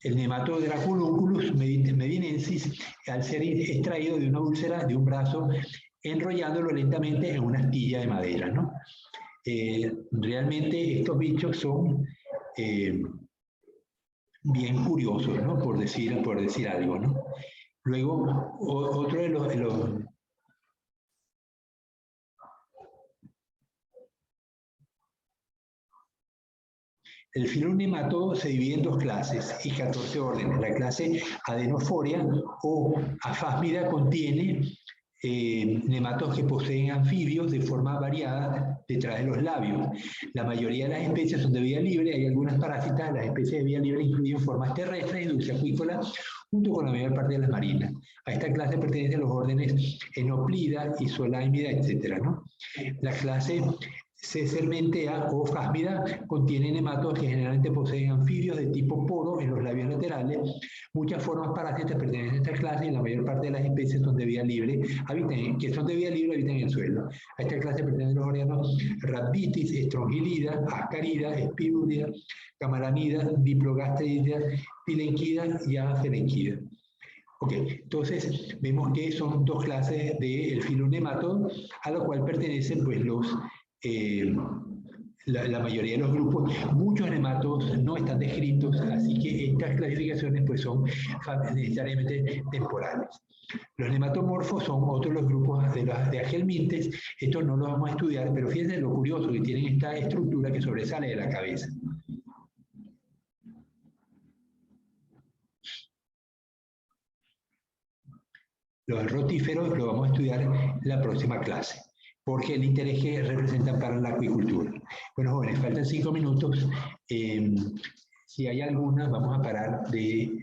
nematodo Draculunculus medinensis, al ser extraído de una úlcera de un brazo, enrollándolo lentamente en una astilla de madera, ¿no? Realmente estos bichos son bien curiosos, ¿no? Por decir algo, ¿no? Luego, otro de los el filum nematodo se divide en 2 clases y 14 órdenes. La clase Adenophoria o Aphásmida contiene nematodos que poseen anfibios de forma variada detrás de los labios. La mayoría de las especies son de vida libre, hay algunas parásitas. Las especies de vida libre incluyen formas terrestres y dulceacuícolas, junto con la mayor parte de las marinas. A esta clase pertenecen los órdenes Enoplida, Isolaimida, etc., ¿no? La clase Caesermentea o Phásmida contiene nematodos que generalmente poseen anfibios de tipo poro en los labios laterales. Muchas formas parásitas pertenecen a esta clase y la mayor parte de las especies son de vida libre, habitan en el suelo. A esta clase pertenecen los órganos Rhabditis, Strongylida, Ascarida, Spirulida, Camaranida, Diplogastrida, Pilenquida y Afelenquida. Ok, entonces vemos que son 2 clases del filum nematodo, a lo cual pertenecen pues la mayoría de los grupos. Muchos nematodos no están descritos, así que estas clasificaciones pues son necesariamente temporales. Los nematomorfos son otros de los grupos de agelmintes. Estos no los vamos a estudiar, pero fíjense lo curioso que tienen esta estructura que sobresale de la cabeza. Los rotíferos lo vamos a estudiar en la próxima clase, porque el interés que representan para la acuicultura. Bueno, jóvenes, faltan 5 minutos. Si hay alguna, vamos a parar de...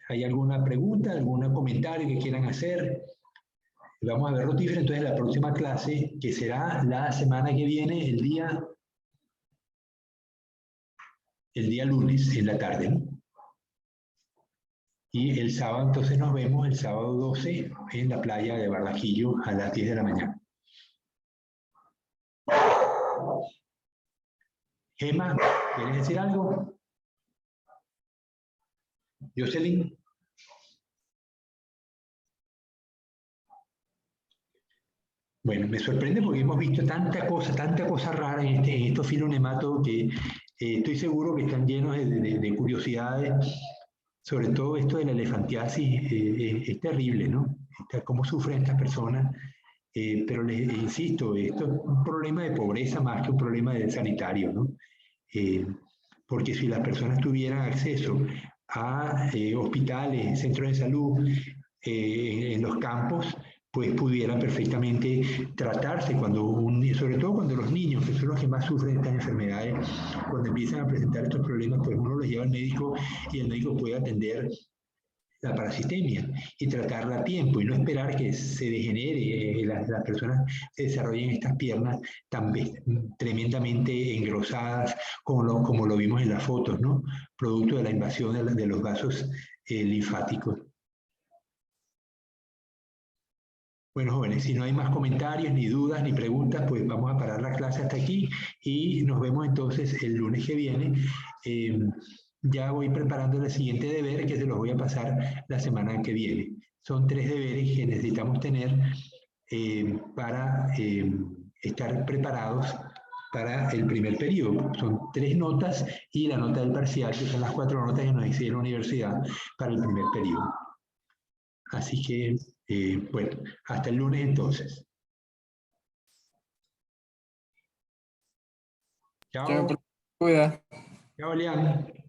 ¿Hay alguna pregunta, algún comentario que quieran hacer? Vamos a ver rotíferos entonces en la próxima clase, que será la semana que viene, el día lunes, en la tarde, ¿no? Y el sábado, entonces nos vemos el sábado 12 en la playa de Barranquillo a las 10 de la mañana. Gemma, ¿quieres decir algo? Jocelyn. Bueno, me sorprende porque hemos visto tanta cosa rara en estos filum nematodos que estoy seguro que están llenos de curiosidades. Sobre todo esto de la elefantiasis es terrible, ¿no? Cómo sufren estas personas, pero les insisto, esto es un problema de pobreza más que un problema sanitario, ¿no? Porque si las personas tuvieran acceso a hospitales, centros de salud en los campos, pues pudieran perfectamente tratarse sobre todo cuando los niños, que son los que más sufren estas enfermedades, cuando empiezan a presentar estos problemas, pues uno los lleva al médico y el médico puede atender la parasitemia y tratarla a tiempo y no esperar que se degenere, las personas se desarrollen estas piernas tan tremendamente engrosadas como lo vimos en las fotos, ¿no? Producto de la invasión de los vasos linfáticos. Bueno, jóvenes, si no hay más comentarios, ni dudas, ni preguntas, pues vamos a parar la clase hasta aquí y nos vemos entonces el lunes que viene. Ya voy preparando el siguiente deber que se los voy a pasar la semana que viene. Son 3 deberes que necesitamos tener para estar preparados para el primer periodo. Son 3 notas y la nota del parcial, que son las 4 notas que nos hicieron la universidad para el primer periodo. Así que, bueno, hasta el lunes entonces. Chao. Chao, cuida. Chao, Leán.